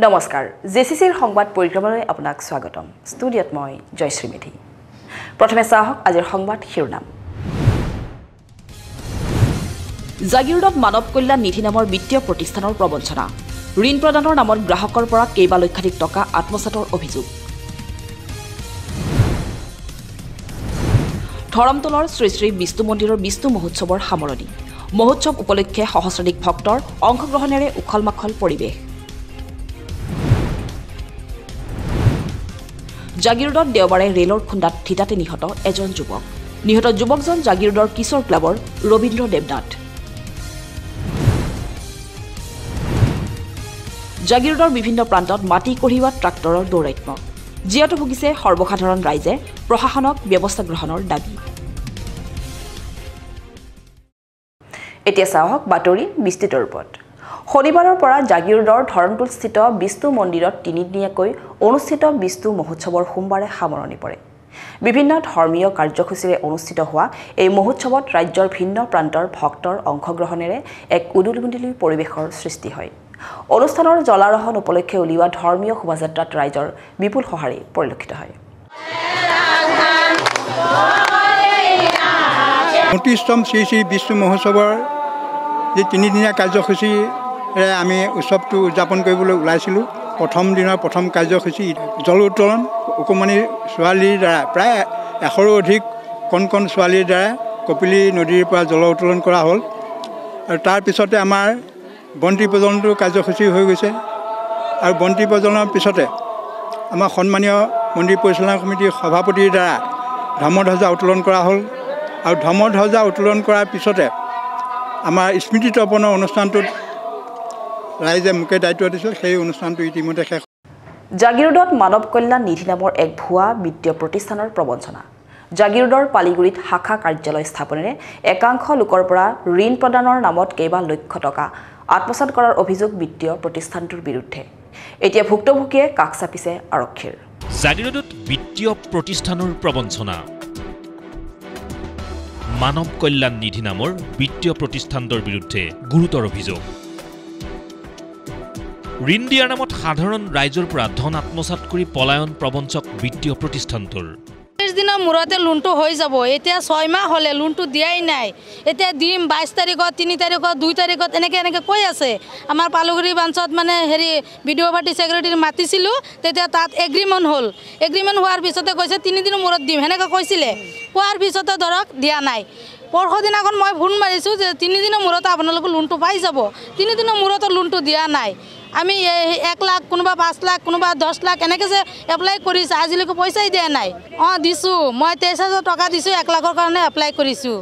নমস্কাৰ জেচিচিৰ সংবাদ পৰিক্ৰমালৈ আপোনাক স্বাগতম ষ্টুডিঅত মই জয়শ্ৰী মেধি প্ৰথমে চাওক আজিৰ সংবাদ শিৰোনাম জাগিৰোডত মানৱ কল্যাণ নিধি নামৰ বিত্তীয় প্ৰতিষ্ঠানৰ প্ৰবঞ্চনা ঋণ প্ৰদানৰ নামত গ্ৰাহকৰ পৰা কেইবা লক্ষাধিক টকা আত্মসাতৰ অভিযোগ ধৰমতলৰ শ্ৰী শ্ৰী বিষ্ণু মন্দিৰৰ বিষ্ণু মহোৎসৱৰ সামৰণি মহোৎসৱ উপলক্ষে সহস্ৰাধিক ভক্তৰ অংশগ্ৰহণেৰে উখল মাখল পৰিৱেশ জাগিৰোডত দেওবাৰে ৰেলৰ খুন্দাত থিতাতে নিহত এজন যুৱক নিহত যুৱকজন জাগিৰোডৰ কিশোৰ ক্লাবৰ ৰবীন্দ্ৰ দেৱনাথ জাগিৰোডৰ বিভিন্ন প্ৰান্তত মাটি কঢ়িওৱা ট্ৰাক্টৰৰ দৌৰাত্ম্য জিয়াটো ভুগিছে সৰ্বসাধাৰণ ৰাইজে প্ৰশাসনক ব্যৱস্থা গ্ৰহণৰ দাবী এতিয়া চাওক বাতৰি বিস্তৃত ৰূপত শনিবাৰৰ পৰা জাগিৰোডৰ ধৰণটোলস্থিত বিষ্ণু মন্দিৰত তিনিদিনীয়াকৈ অনুষ্ঠিত বিষ্ণু মহোৎসৱৰ সোমবাৰে সামৰণি পৰে বিভিন্ন ধৰ্মীয় কাৰ্যসূচীৰে অনুষ্ঠিত হোৱা এই মহোৎসৱত ৰাজ্যৰ ভিন্ন প্ৰান্তৰ ভক্তৰ অংশগ্ৰহণেৰে এক উদুলমুদুলি পৰিৱেশৰ সৃষ্টি হয় অনুষ্ঠানৰ জলাৰোহণ উপলক্ষে উলিওৱা ধৰ্মীয় শোভাযাত্ৰাত ৰাইজৰ বিপুল সঁহাৰি পৰিলক্ষিত হয় ২৯তম শ্ৰী শ্ৰী বিষ্ণু মহোৎসৱৰ যে তিনিদিনীয়া কাৰ্যসূচীৰে আমি উৎসৱটো উদযাপন কৰিবলৈ ওলাইছিলোঁ প্ৰথম দিনৰ প্ৰথম কাৰ্যসূচী জল উত্তোলন অকণমানি ছোৱালীৰ দ্বাৰা প্ৰায় ১০০ৰো অধিক কণ কণ ছোৱালীৰ দ্বাৰা কপিলী নদীৰ পৰা জল উত্তোলন কৰা হ'ল আৰু তাৰপিছতে আমাৰ বন্তি প্ৰজ্বলনটো কাৰ্যসূচী হৈ গৈছে আৰু বন্তি প্ৰজ্বলনৰ পিছতে আমাৰ সন্মানীয় মন্দিৰ পৰিচালনা সমিতিৰ সভাপতিৰ দ্বাৰা ধৰ্মধ্বজা উত্তোলন কৰা হ'ল আৰু ধৰ্মধ্বজা উত্তোলন কৰাৰ পিছতে আমাৰ স্মৃতি তৰ্পণৰ অনুষ্ঠানটোত ৰাইজে মোকে দায়িত্ব দিছিল সেই অনুষ্ঠানটো ইতিমধ্যে শেষ জাগিৰোডত মানৱ কল্যাণ নিধি নামৰ এক ভুৱা বিত্তীয় প্ৰতিষ্ঠানৰ প্ৰবঞ্চনা জাগিৰোডৰ পালিগুৰিত শাখা কাৰ্যালয় স্থাপনেৰে একাংশ লোকৰ পৰা ঋণ প্ৰদানৰ নামত কেইবা লক্ষ টকা আত্মসাত কৰাৰ অভিযোগ বিত্তীয় প্ৰতিষ্ঠানটোৰ বিৰুদ্ধে এতিয়া ভুক্তভোগীয়ে কাষ চাপিছে আৰক্ষীৰ জাগিৰোডত বিত্তীয় প্ৰতিষ্ঠানৰ প্ৰবঞ্চনা মানৱ কল্যাণ নিধি নামৰ বিত্তীয় প্ৰতিষ্ঠানটোৰ বিৰুদ্ধে গুৰুতৰ অভিযোগ ঋণ দিয়াৰ নামত সাধাৰণ ৰাইজৰ পৰা ধন আত্মসাত কৰি পলায়ন প্ৰবঞ্চক বিত্তীয় প্ৰতিষ্ঠানটোৰ দিনৰ মূৰতে লোনটো হৈ যাব এতিয়া 6 মাহ হলে লোনটো দিয়াই নাই এতিয়া দিম 22 তাৰিখত 3 তাৰিখত 2 তাৰিখত এনেকে কৈ আছে আমাৰ পালুগুৰি বাঞ্চত মানে হেৰি ভিডিঅ' পাৰ্টি সেক্ৰেটাৰী মাতিছিলো তেতিয়া তাত এগ্ৰিমেন্ট হোৱাৰ পিছতে কৈছে 3 দিনৰ মূৰত দিম হেনেকা কৈছিলে কোৱাৰ পিছতে ধৰক দিয়া নাই পৰখ দিনাখন মই ফোন মাৰিছো যে 3 দিনৰ মূৰত আপোনালোক লোনটো পাই যাব 3 দিনৰ মূৰত লোনটো দিয়া নাই আমি 1 লাখ কোনোবা 5 লাখ কোনোবা 10 লাখ এনেকে যে এপ্লাই কৰিছে আজিলৈকে পইচাই দিয়া নাই দিছো মই 23000 টকা দিছো 1 লাখৰ কাৰণে এপ্লাই কৰিছো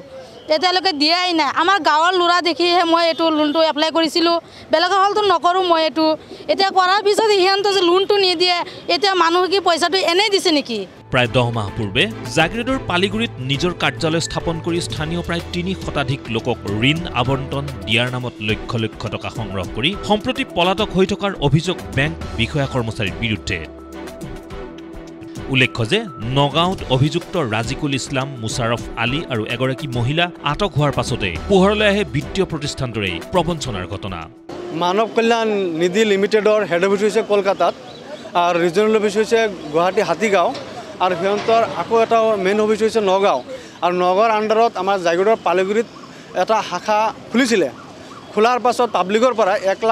এতিয়ালৈকে দিয়াই নাই আমাৰ গাঁৱৰ ল'ৰা দেখিহে মই এটো লোনটো এপ্লাই কৰিছিলো বেলেগৰ হলটো নকৰো মই এটো এতিয়া কৰাৰ পিছত ইহানটো যে লোনটো নিদিয়ে এতিয়া মানুহ কি পইচাটো এনে দিছে নেকি প্ৰায় 10 মাহ পূৰ্বে জাগিৰোডৰ পালিগুৰিত নিজৰ কাৰ্যালয় স্থাপন কৰি স্থানীয় প্ৰায় ৩০ শতাধিক লোকক ঋণ আবণ্টন দিয়াৰ নামত লক্ষ লক্ষ টকা সংগ্ৰহ কৰি সম্প্ৰতি পলাতক হৈ থকাৰ অভিযোগ বেংক বিষয়া কৰ্মচাৰীৰ বিৰুদ্ধে উল্লেখ্য যে নগাঁৱত অভিযুক্ত ৰাজিকুল ইছলাম মুছাৰফ আলী আৰু এগৰাকী মহিলা আটক হোৱাৰ পাছতে পোহৰলৈ আহে বিত্তীয় প্ৰতিষ্ঠানটোৰে প্ৰবঞ্চনাৰ ঘটনা মানৱ কল্যাণ নিধি লিমিটেডৰ হেড অফিচ হৈছে কলকাতাত আৰু ৰিজনেল অফিচ হৈছে গুৱাহাটী হাতীগাঁও আৰু সিহঁতৰ আকৌ এটা মেইন অফিচ হৈছে নগাঁও আৰু নগাঁৱৰ আণ্ডাৰত আমাৰ জাগিৰোডৰ পালিগুৰিত এটা শাখা খুলিছিলে খোলাৰ পাছত পাব্লিকৰ পৰা 1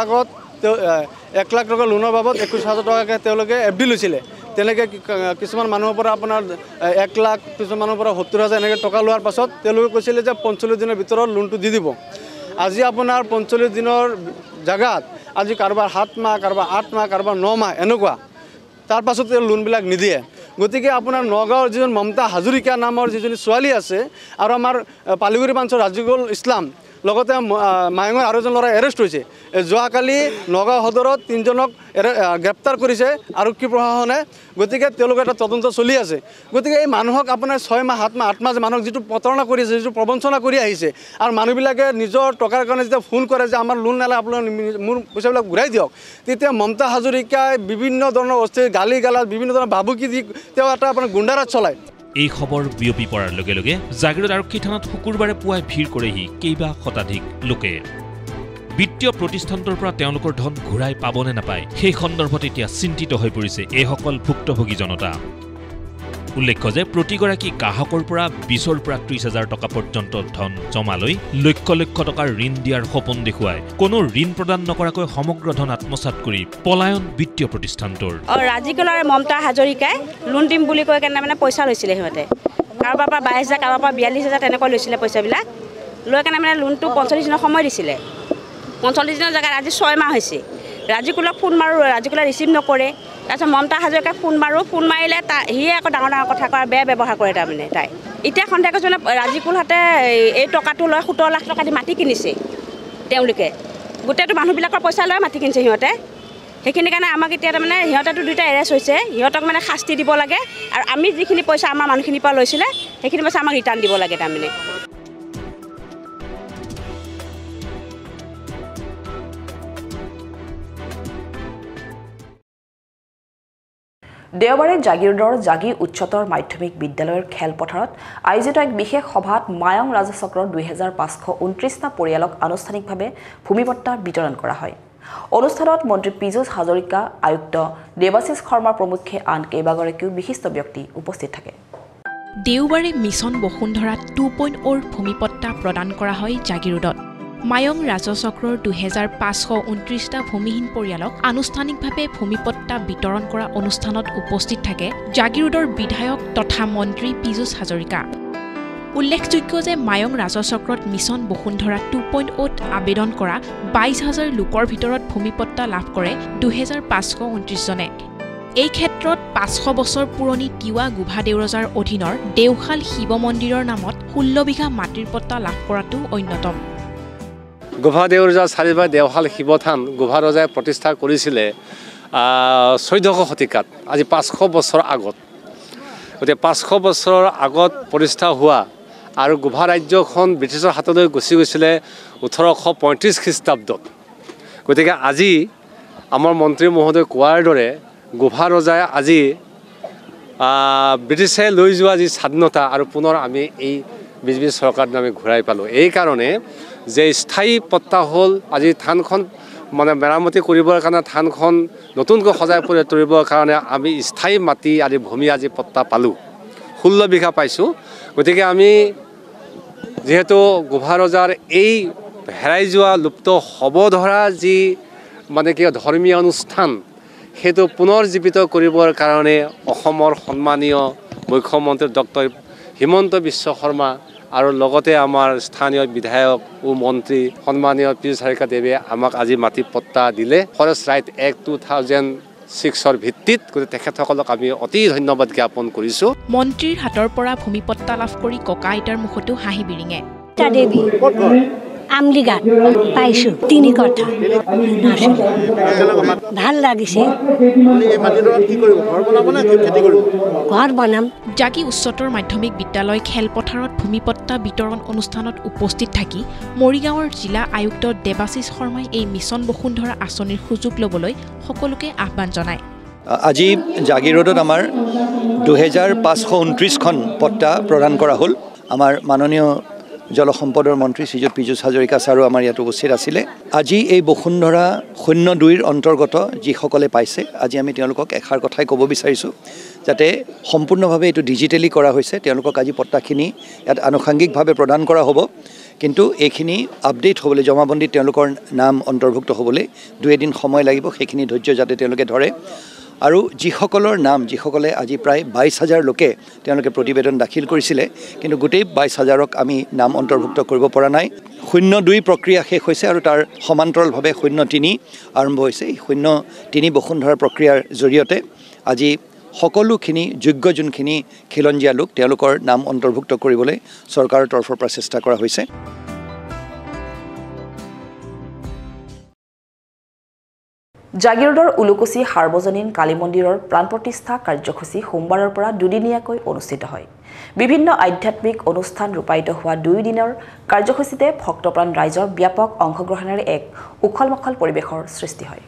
লাখ টকা লোনৰ বাবদ 21,000 টকাকৈ তেওঁলোকে এফ ডি লৈছিলে তেনেকৈ কিছুমান মানুহৰ পৰা আপোনাৰ 1 লাখ কিছুমান মানুহৰ পৰা 70,000 এনেকৈ টকা লোৱাৰ পাছত তেওঁলোকে কৈছিলে যে 45 দিনৰ ভিতৰত লোনটো দি দিব আজি আপোনাৰ 45 দিনৰ জাগাত আজি কাৰোবাৰ 7 মাহ কাৰোবাৰ 8 মাহ কাৰোবাৰ 9 মাহ এনেকুৱা তাৰ পাছত লোনবিলাক নিদিয়ে গতিকে আপোনাৰ নগাঁৱৰ যিজন মমতা হাজৰিকা নামৰ যিজনী ছোৱালী আছে আৰু আমাৰ পালিগুৰি বাঞ্চৰ ৰাজিকুল ইছলাম লগতে মায়ঙৰ আৰু এজন ল'ৰা এৰেষ্ট হৈছে যোৱাকালি নগাঁও সদৰত 3জনক গ্ৰেপ্তাৰ কৰিছে আৰক্ষী প্ৰশাসনে গতিকে তেওঁলোকৰ এটা তদন্ত চলি আছে গতিকে এই মানুহক আপোনাৰ 6 মাহ 7 মাহ 8 মাহ মানুহক যিটো প্ৰতাৰণা কৰি আছে যিটো প্ৰবঞ্চনা কৰি আহিছে আৰু মানুহবিলাকে নিজৰ টকাৰ কাৰণে যেতিয়া ফোন কৰে যে আমাৰ লোন নালে আপোনালোক মোৰ পইচাবিলাক ঘূৰাই দিয়ক তেতিয়া মমতা হাজৰিকাই বিভিন্ন ধৰণৰ অস্থিৰ গালি গালাজ বিভিন্ন ধৰণৰ ভাবুকি দি তেওঁ এটা আপোনাৰ গুণ্ডাৰাজ চলায় এই খবৰ বিয়পি পৰাৰ লগে লগে জাগিৰোড আৰক্ষী থানাত শুকুৰবাৰে পুৱাই ভিৰ কৰেহি কেইবা শতাধিক লোকে বিত্তীয় প্ৰতিষ্ঠানটোৰ পৰা তেওঁলোকৰ ধন ঘূৰাই পাবনে নাপায় সেই সন্দৰ্ভত এতিয়া চিন্তিত হৈ পৰিছে এইসকল ভুক্তভোগী জনতা। উল্লেখ্য যে প্ৰতিগৰাকী গ্ৰাহকৰ পৰা 20,000 পৰা 30,000 টকা পৰ্যন্ত ধন জমা লৈ লক্ষ লক্ষ টকাৰ ঋণ দিয়াৰ সপোন দেখুৱাই কোনো ঋণ প্ৰদান নকৰাকৈ সমগ্ৰ ধন আত্মসাৎ কৰি পলায়ন বিত্তীয় প্ৰতিষ্ঠানটোৰ। ৰাজিকলাৰ মমতা হাজৰিকাই লোন দিম বুলি কৈ কেনে মানে পইচা লৈছিলে সিহঁতে কাৰোবাৰ পৰা 22,000 কাৰোবাৰ পৰা 42,000 তেনেকৈ লৈছিলে পইচাবিলাক লৈ কেনে মানে লোনটো 45 দিনৰ সময় দিছিলে 45 দিনৰ জেগাত আজি 6 মাহ হৈছে ৰাজিকুলক ফোন মাৰোঁ ৰাজিকুলে ৰিচিভ নকৰে তাৰপিছত মমতা হাজৰিকাক ফোন মাৰোঁ ফোন মাৰিলে সিয়ে আকৌ ডাঙৰ ডাঙৰ কথা কয় বেয়া ব্যৱহাৰ কৰে তাৰমানে তাই এতিয়া সন্দেহ কৰিছোঁ ৰাজিকুলহঁতে এই টকাটো লৈ 17 লাখ টকা দি মাটি কিনিছে তেওঁলোকে গোটেইটো মানুহবিলাকৰ পইচা লৈ মাটি কিনিছে সিহঁতে সেইখিনি কাৰণে আমাক এতিয়া তাৰমানে সিহঁতেতো দুটা এৰেষ্ট হৈছে সিহঁতক মানে শাস্তি দিব লাগে আৰু আমি যিখিনি পইচা আমাৰ মানুহখিনিৰ পৰা লৈছিলে সেইখিনি পইচা আমাক ৰিটাৰ্ণ দিব লাগে তাৰমানে। দেওবাৰে জাগিৰোডৰ জাগি উচ্চতৰ মাধ্যমিক বিদ্যালয়ৰ খেলপথাৰত আয়োজিত এক বিশেষ সভাত মায়ং ৰাজচক্ৰৰ 2529টা পৰিয়ালক আনুষ্ঠানিকভাৱে ভূমিপট্টা বিতৰণ কৰা হয়। অনুষ্ঠানত মন্ত্ৰী পীযুষ হাজৰিকা আয়ুক্ত দেৱাশিষ শৰ্মাৰ প্ৰমুখ্যে আন কেইবাগৰাকীও বিশিষ্ট ব্যক্তি উপস্থিত থাকে। দেওবাৰে মিছন বসুন্ধৰা 2.0 ভূমিপট্টা প্ৰদান কৰা হয় জাগিৰোডত। মায়ং ৰাজচক্ৰৰ 2529টা ভূমিহীন পৰিয়ালক আনুষ্ঠানিকভাৱে ভূমিপট্টা বিতৰণ কৰা অনুষ্ঠানত উপস্থিত থাকে জাগিৰোডৰ বিধায়ক তথা মন্ত্ৰী পীযুষ হাজৰিকা। উল্লেখযোগ্য যে মায়ং ৰাজচক্ৰত মিছন বসুন্ধৰা 2.0ত আবেদন কৰা 22,000 লোকৰ ভিতৰত ভূমিপট্টা লাভ কৰে 2529 জনে। এই ক্ষেত্ৰত 500 বছৰ পুৰণি তিৱা গুভা দেউৰজাৰ অধীনৰ দেওশাল শিৱ মন্দিৰৰ নামত 16 বিঘা মাটিৰ পট্টা লাভ কৰাটো অন্যতম। গুভা দেউৰজাৰ চাৰিবাৰ দেওশাল শিৱথান গুভা ৰজাই প্ৰতিষ্ঠা কৰিছিলে 14শ শতিকাত আজি 500 বছৰ আগত। গতিকে 500 বছৰৰ আগত প্ৰতিষ্ঠা হোৱা আৰু গুভা ৰাজ্যখন ব্ৰিটিছৰ হাতলৈ গুচি গৈছিলে 1835 খ্ৰীষ্টাব্দত। গতিকে আজি আমাৰ মন্ত্ৰী মহোদয় কোৱাৰ দৰে গুভা ৰজাই আজি ব্ৰিটিছে লৈ যোৱা যি স্বাধীনতা আৰু পুনৰ আমি এই বিজেপি চৰকাৰক আমি ঘূৰাই পালোঁ। এই কাৰণে যে স্থায়ী পট্টা হ'ল আজি থানখন মানে মেৰামতি কৰিবৰ কাৰণে থানখন নতুনকৈ সজাই পৰি তুলিবৰ কাৰণে আমি স্থায়ী মাটি আদি ভূমি আজি পট্টা পালোঁ 16 বিঘা পাইছোঁ। গতিকে আমি যিহেতু গুভা ৰজাৰ এই হেৰাই যোৱা লুপ্ত হ'ব ধৰা যি মানে কি ধৰ্মীয় অনুষ্ঠান সেইটো পুনৰ জীৱিত কৰিবৰ কাৰণে অসমৰ সন্মানীয় মুখ্যমন্ত্ৰী ডক্টৰ হিমন্ত বিশ্ব শৰ্মা আৰু লগতে আমাৰ স্থানীয় বিধায়ক ও মন্ত্ৰী সন্মানীয় পীযুষ হাজৰিকা দেৱে আমাক আজি মাটি পট্টা দিলে ফৰেষ্ট ৰাইট এক্ট 2006ৰ ভিত্তিত। গতিকে তেখেতসকলক আমি অতি ধন্যবাদ জ্ঞাপন কৰিছোঁ। মন্ত্ৰীৰ হাতৰ পৰা ভূমিপট্টা লাভ কৰি ককা আইতাৰ মুখতো হাঁহি বিৰিঙে। আমলিঘাট পাইছোঁ 3 কথা ভাল লাগিছে ঘৰ বনাম। জাগি উচ্চতৰ মাধ্যমিক বিদ্যালয় খেলপথাৰত ভূমিপট্টা বিতৰণ অনুষ্ঠানত উপস্থিত থাকি মৰিগাঁৱৰ জিলা আয়ুক্ত দেৱাশিষ শৰ্মাই এই মিছন বসুন্ধৰা আঁচনিৰ সুযোগ ল'বলৈ সকলোকে আহ্বান জনায়। আজি জাগিৰোডত আমাৰ 2529খন পট্টা প্ৰদান কৰা হ'ল। আমাৰ মাননীয় জলসম্পদৰ মন্ত্ৰী শ্ৰীযুত পীযুষ হাজৰিকা ছাৰো আমাৰ ইয়াত উপস্থিত আছিলে। আজি এই বসুন্ধৰা 02ৰ অন্তৰ্গত যিসকলে পাইছে আজি আমি তেওঁলোকক এষাৰ কথাই ক'ব বিচাৰিছোঁ যাতে সম্পূৰ্ণভাৱে এইটো ডিজিটেলি কৰা হৈছে। তেওঁলোকক আজি পট্টাখিনি ইয়াত আনুষাংগিকভাৱে প্ৰদান কৰা হ'ব, কিন্তু এইখিনি আপডেট হ'বলৈ জমাবন্দীত তেওঁলোকৰ নাম অন্তৰ্ভুক্ত হ'বলৈ 2-এদিন সময় লাগিব। সেইখিনি ধৈৰ্য যাতে তেওঁলোকে ধৰে। আৰু যিসকলৰ নাম যিসকলে আজি প্ৰায় 22,000 লোকে তেওঁলোকে প্ৰতিবেদন দাখিল কৰিছিলে, কিন্তু গোটেই 22,000ক আমি নাম অন্তৰ্ভুক্ত কৰিব পৰা নাই। 02 প্ৰক্ৰিয়া শেষ হৈছে আৰু তাৰ সমান্তৰালভাৱে 03 আৰম্ভ হৈছে। এই 03 বসুন্ধৰা প্ৰক্ৰিয়াৰ জৰিয়তে আজি সকলোখিনি যোগ্য যোনখিনি খিলঞ্জীয়া লোক তেওঁলোকৰ নাম অন্তৰ্ভুক্ত কৰিবলৈ চৰকাৰৰ তৰফৰ পৰা চেষ্টা কৰা হৈছে। জাগিৰোডৰ উলুকুচি সাৰ্বজনীন কালী মন্দিৰৰ প্ৰাণ প্ৰতিষ্ঠা কাৰ্যসূচী সোমবাৰৰ পৰা দুদিনীয়াকৈ অনুষ্ঠিত হয়। বিভিন্ন আধ্যাত্মিক অনুষ্ঠান ৰূপায়িত হোৱা 2 দিনৰ কাৰ্যসূচীতে ভক্তপ্ৰাণ ৰাইজৰ ব্যাপক অংশগ্ৰহণেৰে এক উখল মাখল পৰিৱেশৰ সৃষ্টি হয়।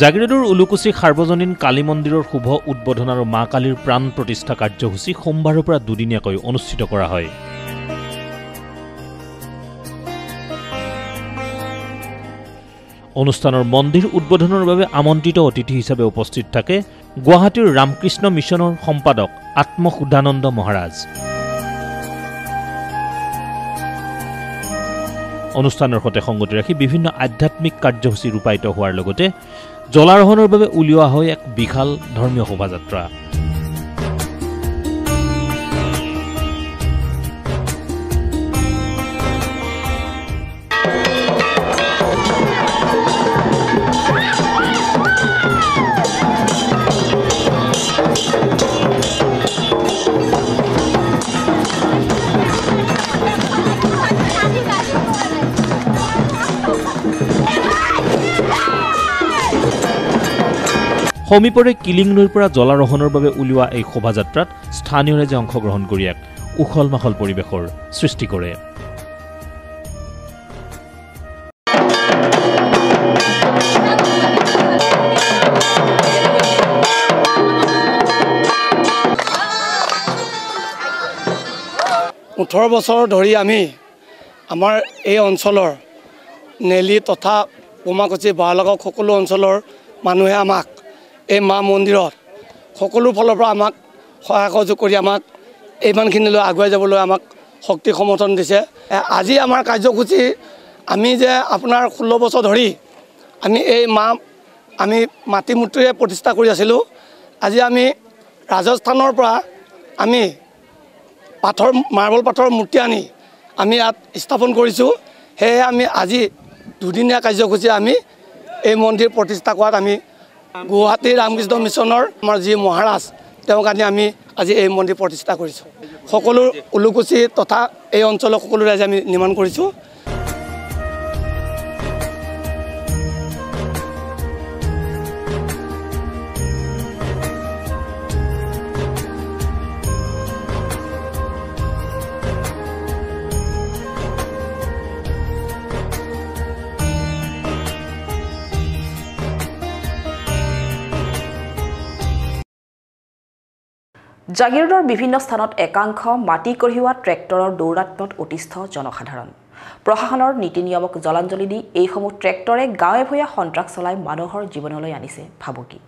জাগিৰোডৰ উলুকুচি সাৰ্বজনীন কালী মন্দিৰৰ শুভ উদ্বোধন আৰু মা কালীৰ প্ৰাণ প্ৰতিষ্ঠা কাৰ্যসূচী সোমবাৰৰ পৰা দুদিনীয়াকৈ অনুষ্ঠিত কৰা হয়। অনুষ্ঠানৰ মন্দিৰ উদ্বোধনৰ বাবে আমন্ত্ৰিত অতিথি হিচাপে উপস্থিত থাকে গুৱাহাটীৰ ৰামকৃষ্ণ মিছনৰ সম্পাদক আত্মসুধানন্দ মহাৰাজ। অনুষ্ঠানৰ সৈতে সংগতি ৰাখি বিভিন্ন আধ্যাত্মিক কাৰ্যসূচী ৰূপায়িত হোৱাৰ লগতে জলাৰোহণৰ বাবে উলিওৱা হয় এক বিশাল ধৰ্মীয় শোভাযাত্ৰা। সমীপৰে কিলিং নৈৰ পৰা জলাৰোহণৰ বাবে উলিওৱা এই শোভাযাত্ৰাত স্থানীয় ৰাইজে অংশগ্ৰহণ কৰি এক উখল মাখল পৰিৱেশৰ সৃষ্টি কৰে। ওঠৰ বছৰ ধৰি আমি আমাৰ এই অঞ্চলৰ নেলি তথা পোমাকুচি বাৰলাগক সকলো অঞ্চলৰ মানুহে আমাক এই মা মন্দিৰত সকলো ফালৰ পৰা আমাক সহায় সহযোগ কৰি আমাক ইমানখিনিলৈ আগুৱাই যাবলৈ আমাক শক্তি সমৰ্থন দিছে। আজি আমাৰ কাৰ্যসূচী আমি যে আপোনাৰ 16 বছৰ ধৰি আমি এই আমি মাটি মূৰ্তিৰে প্ৰতিষ্ঠা কৰি আছিলোঁ। আজি আমি ৰাজস্থানৰ পৰা আমি মাৰ্বল পাথৰ মূৰ্তি আনি আমি ইয়াত স্থাপন কৰিছোঁ। সেয়ে আমি আজি দুদিনীয়া কাৰ্যসূচী আমি এই মন্দিৰ প্ৰতিষ্ঠা কৰাত আমি গুৱাহাটী ৰামকৃষ্ণ মিছনৰ আমাৰ যি মহাৰাজ তেওঁক আনি আমি আজি এই মন্দিৰ প্ৰতিষ্ঠা কৰিছোঁ। সকলো উলুকুচি তথা এই অঞ্চলৰ সকলো ৰাইজে আমি নিৰ্মাণ কৰিছোঁ। জাগিৰোডৰ বিভিন্ন স্থানত একাংশ মাটি কঢ়িওৱা ট্ৰেক্টৰৰ দৌৰাত্ম্যত অতিষ্ঠ জনসাধাৰণ। প্ৰশাসনৰ নীতি নিয়মক জলাঞ্জলি দি এইসমূহ ট্ৰেক্টৰে গাঁৱে ভূঞে সন্ত্ৰাস চলাই মানুহৰ জীৱনলৈ আনিছে ভাবুকি।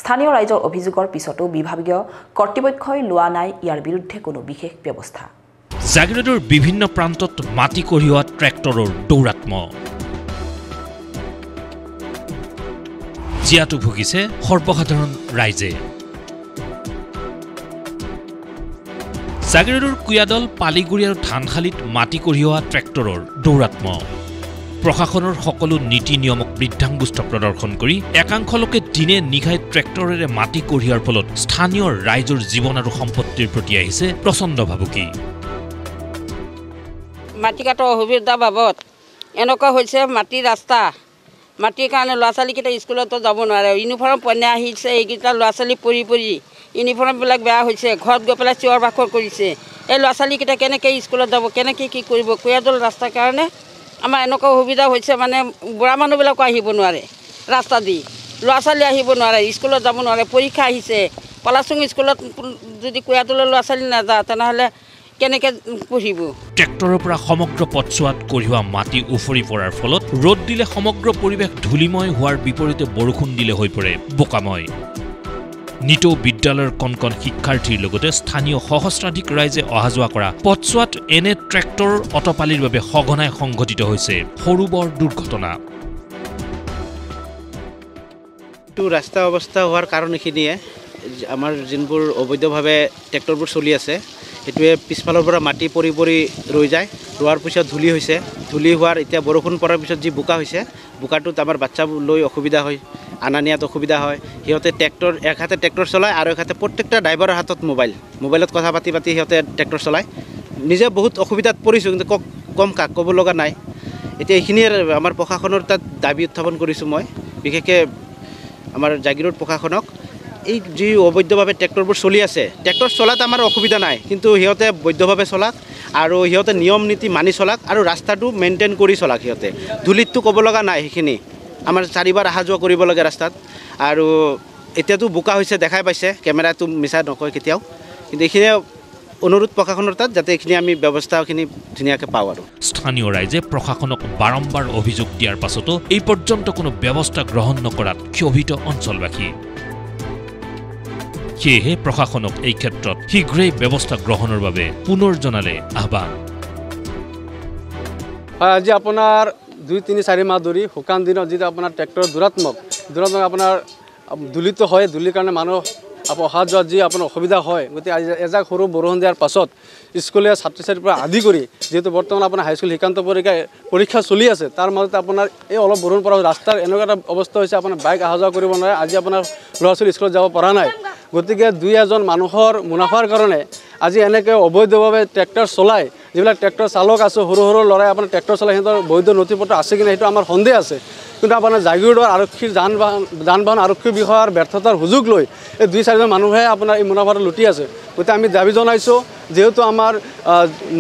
স্থানীয় ৰাইজৰ অভিযোগৰ পিছতো বিভাগীয় কৰ্তৃপক্ষই লোৱা নাই ইয়াৰ বিৰুদ্ধে কোনো বিশেষ ব্যৱস্থা। জাগিৰোডৰ বিভিন্ন প্ৰান্তত মাটি কঢ়িওৱা ট্ৰেক্টৰৰ দৌৰাত্ম্য জিয়াটো ভুগিছে সৰ্বসাধাৰণ ৰাইজে। জাগিৰোডৰ কুয়াদল পালিগুৰি আৰু ধানশালীত মাটি কঢ়িওৱা ট্ৰেক্টৰৰ দৌৰাত্ম্য প্ৰশাসনৰ সকলো নীতি নিয়মক বৃদ্ধাংগুষ্ঠ প্ৰদৰ্শন কৰি একাংশ লোকে দিনে নিশাই ট্ৰেক্টৰেৰে মাটি কঢ়িওৱাৰ ফলত স্থানীয় ৰাইজৰ জীৱন আৰু সম্পত্তিৰ প্ৰতি আহিছে প্ৰচণ্ড ভাবুকি। মাটি কাটৰ অসুবিধাৰ বাবদ এনেকুৱা হৈছে মাটি ৰাস্তা মাটিৰ কাৰণে ল'ৰা ছোৱালীকেইটা স্কুলতো যাব নোৱাৰে। ইউনিফৰ্ম পইনে আহিছে, এইকেইটা ল'ৰা ছোৱালী পৰি পৰি ইউনিফৰ্মবিলাক বেয়া হৈছে, ঘৰত গৈ পেলাই চিঞৰ বাখৰ কৰিছে। এই ল'ৰা ছোৱালীকেইটা কেনেকৈ স্কুলত যাব, কেনেকৈ কি কৰিব। কুয়াদল ৰাস্তাৰ কাৰণে আমাৰ এনেকুৱা অসুবিধা হৈছে, মানে বুঢ়া মানুহবিলাকো আহিব নোৱাৰে ৰাস্তা দি, ল'ৰা ছোৱালী আহিব নোৱাৰে, স্কুলত যাব নোৱাৰে। পৰীক্ষা আহিছে, পলাচুং স্কুলত যদি কুয়াদলৰ ল'ৰা ছোৱালী নাযায় তেনেহ'লে কেনেকৈ পঢ়িব। ট্ৰেক্টৰৰ পৰা সমগ্ৰ পথছোৱাত কঢ়িওৱা মাটি উফৰি পৰাৰ ফলত ৰ'দ দিলে সমগ্ৰ পৰিৱেশ ধূলিময় হোৱাৰ বিপৰীতে বৰষুণ দিলে হৈ পৰে বোকাময়। নিতৌ বিদ্যালয়ৰ কণ শিক্ষাৰ্থীৰ লগতে স্থানীয় সহস্ৰাধিক ৰাইজে অহা যোৱা কৰা পথছোৱাত এনে ট্ৰেক্টৰৰ অটপালিৰ বাবে সঘনাই সংঘটিত হৈছে সৰু বৰ দুৰ্ঘটনা। ৰাস্তা অৱস্থা হোৱাৰ কাৰণ এইখিনিয়ে আমাৰ যোনবোৰ অবৈধভাৱে ট্ৰেক্টৰবোৰ চলি আছে সেইটোৱে পিছফালৰ পৰা মাটি পৰি পৰি ৰৈ যায়। ৰোৱাৰ পিছত ধূলি হৈছে, ধূলি হোৱাৰ এতিয়া বৰষুণ পৰাৰ পিছত যি বোকা হৈছে, বোকাটোত আমাৰ বাচ্চাবোৰ লৈ অসুবিধা হয়, আনা নিয়াত অসুবিধা হয়। সিহঁতে এক হাতে ট্ৰেক্টৰ চলায় আৰু এক হাতে প্ৰত্যেকটা ড্ৰাইভাৰৰ হাতত মোবাইলত কথা পাতি সিহঁতে ট্ৰেক্টৰ চলায়। নিজে বহুত অসুবিধাত পৰিছোঁ, কিন্তু কম কাক ক'ব লগা নাই। এতিয়া এইখিনিয়ে আমাৰ প্ৰশাসনৰ তাত দাবী উত্থাপন কৰিছোঁ মই, বিশেষকৈ আমাৰ জাগিৰোড প্ৰশাসনক। এই যি অবৈধভাৱে ট্ৰেক্টৰবোৰ চলি আছে, ট্ৰেক্টৰ চলাত আমাৰ অসুবিধা নাই, কিন্তু সিহঁতে বৈধভাৱে চলাক আৰু সিহঁতে নিয়ম নীতি মানি চলাক আৰু ৰাস্তাটো মেইনটেইন কৰি চলাক। সিহঁতে ধূলিতটো ক'ব লগা নাই, সেইখিনি আমাৰ 4বাৰ অহা যোৱা কৰিব লাগে ৰাস্তাত আৰু এতিয়াতো বোকা হৈছে দেখাই পাইছে কেমেৰাটো মিছা নকয় কেতিয়াও কিন্তু এইখিনি অনুৰোধ প্ৰশাসনৰ তাত যাতে এইখিনি আমি ব্যৱস্থাখিনি ধুনীয়াকৈ পাওঁ আৰু স্থানীয় ৰাইজে প্ৰশাসনক বাৰম্বাৰ অভিযোগ দিয়াৰ পাছতো এই পৰ্যন্ত কোনো ব্যৱস্থা গ্ৰহণ নকৰাত ক্ষোভিত অঞ্চলবাসী সেয়েহে প্ৰশাসনক এই ক্ষেত্ৰত শীঘ্ৰেই ব্যৱস্থা গ্ৰহণৰ বাবে পুনৰ জনালে আহ্বান আজি আপোনাৰ 2-3-4 মাহ ধৰি শুকান দিনত যিটো আপোনাৰ ট্ৰেক্টৰৰ দুৰাত্মক আপোনাৰ দুলিত হয় দুলিৰ কাৰণে মানুহ অহা যোৱাত যি আপোনাৰ অসুবিধা হয় গতিকে আজি এজাক সৰু বৰষুণ দিয়াৰ পাছত স্কুলীয়া ছাত্ৰ ছাত্ৰীৰ পৰা আদি কৰি যিহেতু বৰ্তমান আপোনাৰ হাইস্কুল শিক্ষান্ত পৰীক্ষা চলি আছে তাৰ মাজতে আপোনাৰ এই অলপ বৰষুণ পৰা ৰাস্তাৰ এনেকুৱা এটা অৱস্থা হৈছে আপোনাৰ বাইক অহা যোৱা কৰিব নোৱাৰে আজি আপোনাৰ ল'ৰা ছোৱালী স্কুলত যাব পৰা নাই গতিকে 2-এজন মানুহৰ মুনাফাৰ কাৰণে আজি এনেকৈ অবৈধভাৱে ট্ৰেক্টৰ চলাই যিবিলাক ট্ৰেক্টৰ চালক আছে সৰু সৰু ল'ৰাই আপোনাৰ ট্ৰেক্টৰ চলাই সিহঁতৰ বৈধ নথি পত্ৰ আছে কিনা সেইটো আমাৰ সন্দেহ আছে কিন্তু আপোনাৰ জাগিৰোডৰ আৰক্ষীৰ যান বাহন আৰক্ষী বিষয়াৰ ব্যৰ্থতাৰ সুযোগ লৈ এই 2-4জন মানুহে আপোনাৰ এই মুনাফাটো লুটি আছে গতিকে আমি দাবী জনাইছোঁ যেহেতু আমাৰ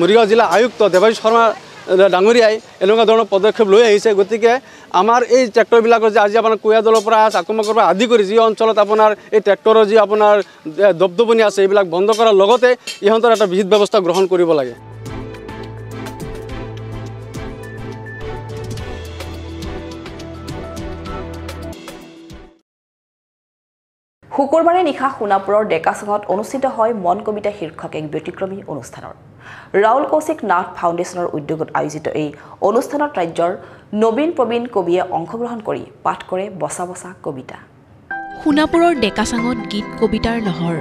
মৰিগাঁও জিলা আয়ুক্ত দেৱাশীষ শৰ্মা ডাঙৰীয়াই এনেকুৱা ধৰণৰ পদক্ষেপ লৈ আহিছে গতিকে আমাৰ এই ট্ৰেক্টৰবিলাকৰ যে আজি আপোনাৰ কুঁহিয়া দলৰ পৰা চাকুমাকৰ পৰা আদি কৰি যি অঞ্চলত আপোনাৰ এই ট্ৰেক্টৰৰ যি আপোনাৰ দপদপনি আছে এইবিলাক বন্ধ কৰাৰ লগতে ইহঁতৰ এটা বিহিত ব্যৱস্থা গ্ৰহণ কৰিব লাগে শুকুৰবাৰে নিশা সোণাপুৰৰ ডেকাচাঙত অনুষ্ঠিত হয় মন কবিতা শীৰ্ষক এক ব্যতিক্ৰমী অনুষ্ঠানৰ ৰাহুল কৌশিক নাথ ফাউণ্ডেশ্যনৰ উদ্যোগত আয়োজিত এই অনুষ্ঠানত ৰাজ্যৰ নবীন প্ৰবীণ কবিয়ে অংশগ্ৰহণ কৰি পাঠ কৰে বচা বচা কবিতা সোণাপুৰৰ ডেকাচাঙত গীত কবিতাৰ লহৰ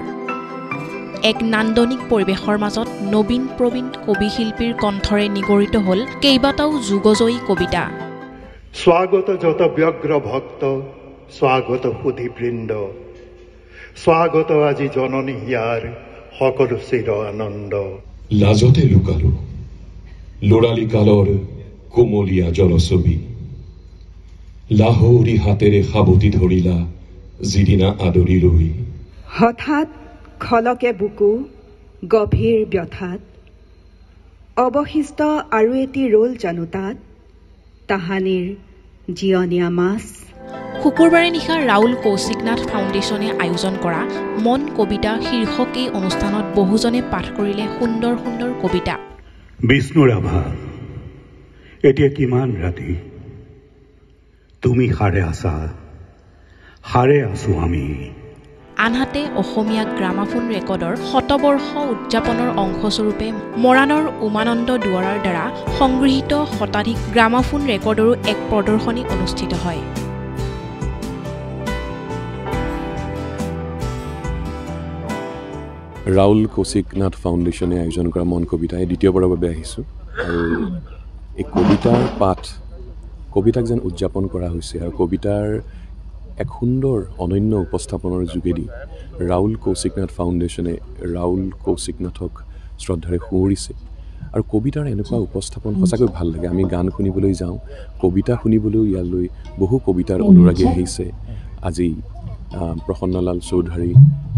এক নান্দনিক পৰিৱেশৰ মাজত নবীন প্ৰবীণ কবি শিল্পীৰ কণ্ঠৰে নিগৰিত হ'ল কেইবাটাও যুগজয়ী কবিতা স্বাগত যত ব্যগ্ৰ ভক্ত স্বাগত সুধীবৃন্দ স্বাগত আজি জননী হিয়াৰ সকলো চিৰ আনন্দ লাজতে লুকালো লৰালি কালৰ কোমলীয়া জলছবি লাহৌৰী হাতেৰে সাবতি ধৰিলা যিদিনা আদৰি লৈ হঠাৎ খলকে বুকু গভীৰ ব্যথাত অৱশিষ্ট আৰু এটি ৰোল জানো তাত তাহানিৰ জীয়নীয়া মাছ শুকুৰবাৰে নিশা ৰাহুল কৌশিক নাথ ফাউণ্ডেশ্যনে আয়োজন কৰা মন কবিতা শীৰ্ষক এই অনুষ্ঠানত বহুজনে পাঠ কৰিলে সুন্দৰ সুন্দৰ কবিতা বিষ্ণু ৰাভা এতিয়া কিমান ৰাতি তুমি সাৰে আছো আমি আনহাতে অসমীয়া গ্ৰামাফোন ৰেকৰ্ডৰ শতবৰ্ষ উদযাপনৰ অংশস্বৰূপে মৰাণৰ উমানন্দ দুৱাৰাৰ দ্বাৰা সংগৃহীত শতাধিক গ্ৰামাফোন ৰেকৰ্ডৰো এক প্ৰদৰ্শনী অনুষ্ঠিত হয় ৰাহুল কৌশিক নাথ ফাউণ্ডেশ্যনে আয়োজন কৰা মন কবিতাই দ্বিতীয়বাৰৰ বাবে আহিছোঁ আৰু এই কবিতাৰ পাঠ কবিতাক যেন উদযাপন কৰা হৈছে আৰু কবিতাৰ এক সুন্দৰ অনন্য উপস্থাপনৰ যোগেদি ৰাহুল কৌশিক নাথ ফাউণ্ডেশ্যনে ৰাহুল কৌশিক নাথক শ্ৰদ্ধাৰে সুঁৱৰিছে আৰু কবিতাৰ এনেকুৱা উপস্থাপন সঁচাকৈ ভাল লাগে আমি গান শুনিবলৈ যাওঁ কবিতা শুনিবলৈও ইয়ালৈ বহু কবিতাৰ অনুৰাগী আহিছে আজি প্ৰসন্নলাল চৌধুৰী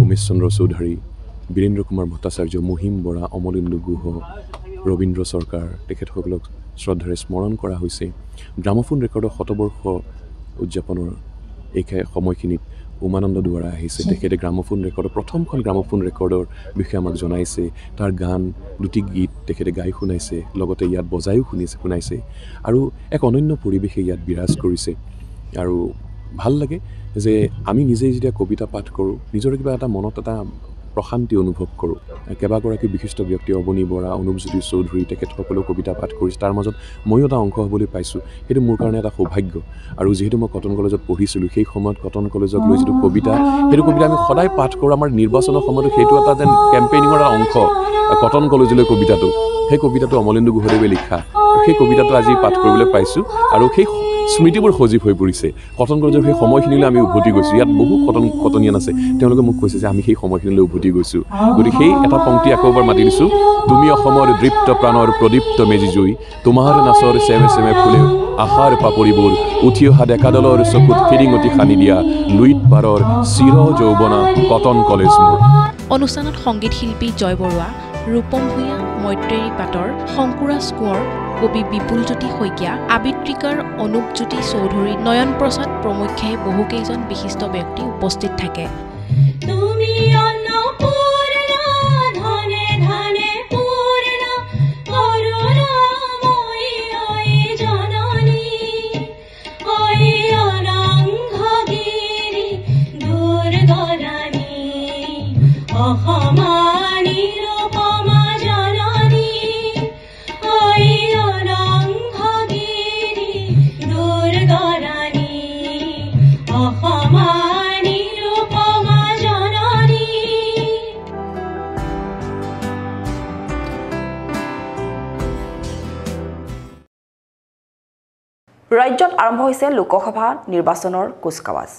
উমেশ চন্দ্ৰ চৌধুৰী বীৰেন্দ্ৰ কুমাৰ ভট্টাচাৰ্য মহিম বৰা অমলেন্দু গুহ ৰবীন্দ্ৰ চৰকাৰ তেখেতসকলক শ্ৰদ্ধাৰে স্মৰণ কৰা হৈছে গ্ৰামোফোন ৰেকৰ্ডৰ শতবৰ্ষ উদযাপনৰ এই সময়খিনিত উমানন্দ দুৱাৰা আহিছে তেখেতে গ্ৰামোফোন ৰেকৰ্ডৰ প্ৰথমখন গ্ৰামোফোন ৰেকৰ্ডৰ বিষয়ে আমাক জনাইছে তাৰ গান দুটি গীত তেখেতে গাই শুনাইছে লগতে ইয়াত বজাইও শুনাইছে আৰু এক অনন্য পৰিৱেশে ইয়াত বিৰাজ কৰিছে আৰু ভাল লাগে যে আমি নিজেই যেতিয়া কবিতা পাঠ কৰোঁ নিজৰ কিবা এটা মনত এটা প্ৰশান্তি অনুভৱ কৰোঁ কেইবাগৰাকী বিশিষ্ট ব্যক্তি অৱনী বৰা অনুপজ্যোতি চৌধুৰী তেখেতসকলেও কবিতা পাঠ কৰিছে তাৰ মাজত ময়ো এটা অংশ হ'বলৈ পাইছোঁ সেইটো মোৰ কাৰণে এটা সৌভাগ্য আৰু যিহেতু মই কটন কলেজত পঢ়িছিলোঁ সেই সময়ত কটন কলেজক লৈ যিটো কবিতা সেইটো কবিতা আমি সদায় পাঠ কৰোঁ আমাৰ নিৰ্বাচনৰ সময়তো সেইটো এটা যেন কেম্পেইনিঙৰ এটা অংশ কটন কলেজলৈ কবিতাটো সেই কবিতাটো অমলেন্দু গুহদেৱে লিখা সেই কবিতাটো আজি পাঠ কৰিবলৈ পাইছোঁ আৰু সেই স্মৃতিবোৰ সজীৱ হৈ পৰিছে কটন কলেজৰ সেই সময়খিনিলৈ আমি উভতি গৈছোঁ ইয়াত বহু কটনীয়ান আছে তেওঁলোকে মোক কৈছে যে আমি সেই সময়খিনিলৈ উভতি গৈছোঁ গতিকে সেই এটা পংক্তি আকৌ এবাৰ মাতি দিছোঁ তুমি অসমৰ দৃপ্ত প্ৰাণৰ প্ৰদীপ্ত মেজি জুই তোমাৰ নাচৰ চেমে চেমে ফুলে আশাৰ পাপৰিবোৰ উঠি অহা ডেকাদলৰ চকুত ফিৰিঙতি সানি দিয়া লুইত পাৰৰ চিৰ যৌৱনা কটন কলেজ মোৰ অনুষ্ঠানত সংগীত শিল্পী জয় বৰুৱা ৰূপম ভূঞা মৈত্ৰেয়ী পাটৰ শংকুৰাজ কোঁৱৰ কবি বিপুলজ্যোতি শইকীয়া, আবৃত্তিকাৰ অনুপজ্যোতি চৌধুৰী, নয়ন প্ৰসাদ প্ৰমুখ্যে বহুকেইজন বিশিষ্ট ব্যক্তি উপস্থিত থাকে। ৰাজ্যত আৰম্ভ হৈছে লোকসভা নিৰ্বাচনৰ কুচকাৱাজ।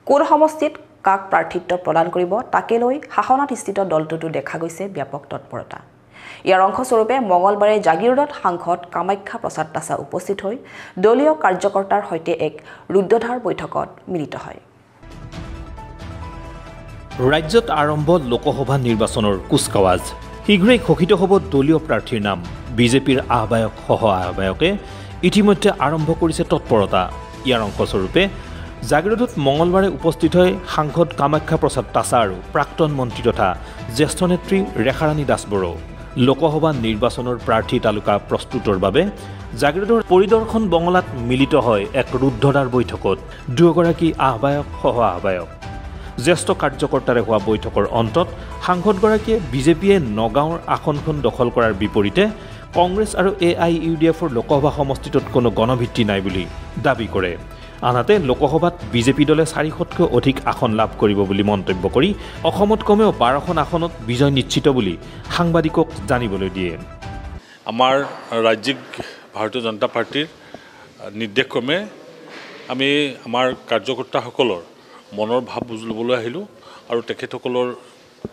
কোন সমষ্টিত কাক প্ৰাৰ্থিত্ব প্ৰদান কৰিব তাকে লৈ শাসনাধিষ্ঠিত দলটোতো দেখা গৈছে ব্যাপক তৎপৰতা। ইয়াৰ অংশস্বৰূপে মঙলবাৰে জাগিৰোডত সাংসদ কামাখ্যা প্ৰসাদ তাছা উপস্থিত হৈ দলীয় কাৰ্যকৰ্তাৰ সৈতে এক ৰুদ্ধধাৰ বৈঠকত মিলিত হয়। ৰাজ্যত আৰম্ভ লোকসভা নিৰ্বাচনৰ কুচকাৱাজ। শীঘ্ৰেই ঘোষিত হ'ব দলীয় প্ৰাৰ্থীৰ নাম। বিজেপিৰ আহ্বায়ক সহ আহ্বায়কে ইতিমধ্যে আৰম্ভ কৰিছে তৎপৰতা। ইয়াৰ অংশস্বৰূপে জাগিৰোডত মঙলবাৰে উপস্থিত হৈ সাংসদ কামাখ্যা প্ৰসাদ তাছা আৰু প্ৰাক্তন মন্ত্ৰী তথা জ্যেষ্ঠ নেত্ৰী ৰেখাৰাণী দাস বড়ো লোকসভা নিৰ্বাচনৰ প্ৰাৰ্থী তালিকা প্ৰস্তুতৰ বাবে জাগিৰোডৰ পৰিদৰ্শন বঙলাত মিলিত হয় এক ৰুদ্ধধাৰ বৈঠকত দুয়োগৰাকী আহ্বায়ক সহ আহ্বায়ক। জ্যেষ্ঠ কাৰ্যকৰ্তাৰে হোৱা বৈঠকৰ অন্তত সাংসদগৰাকীয়ে বিজেপিয়ে নগাঁৱৰ আসনখন দখল কৰাৰ বিপৰীতে কংগ্ৰেছ আৰু AIUDFৰ লোকসভা সমষ্টিটোত কোনো গণভিত্তি নাই বুলি দাবী কৰে। আনহাতে লোকসভাত বিজেপি দলে 400তকৈ অধিক আসন লাভ কৰিব বুলি মন্তব্য কৰি অসমত কমেও 12খন আসনত বিজয় নিশ্চিত বুলি সাংবাদিকক জানিবলৈ দিয়ে। আমাৰ ৰাজ্যিক ভাৰতীয় জনতা পাৰ্টিৰ নিৰ্দেশক্ৰমে আমি আমাৰ কাৰ্যকৰ্তাসকলৰ মনৰ ভাৱ বুজ ল'বলৈ আহিলোঁ আৰু তেখেতসকলৰ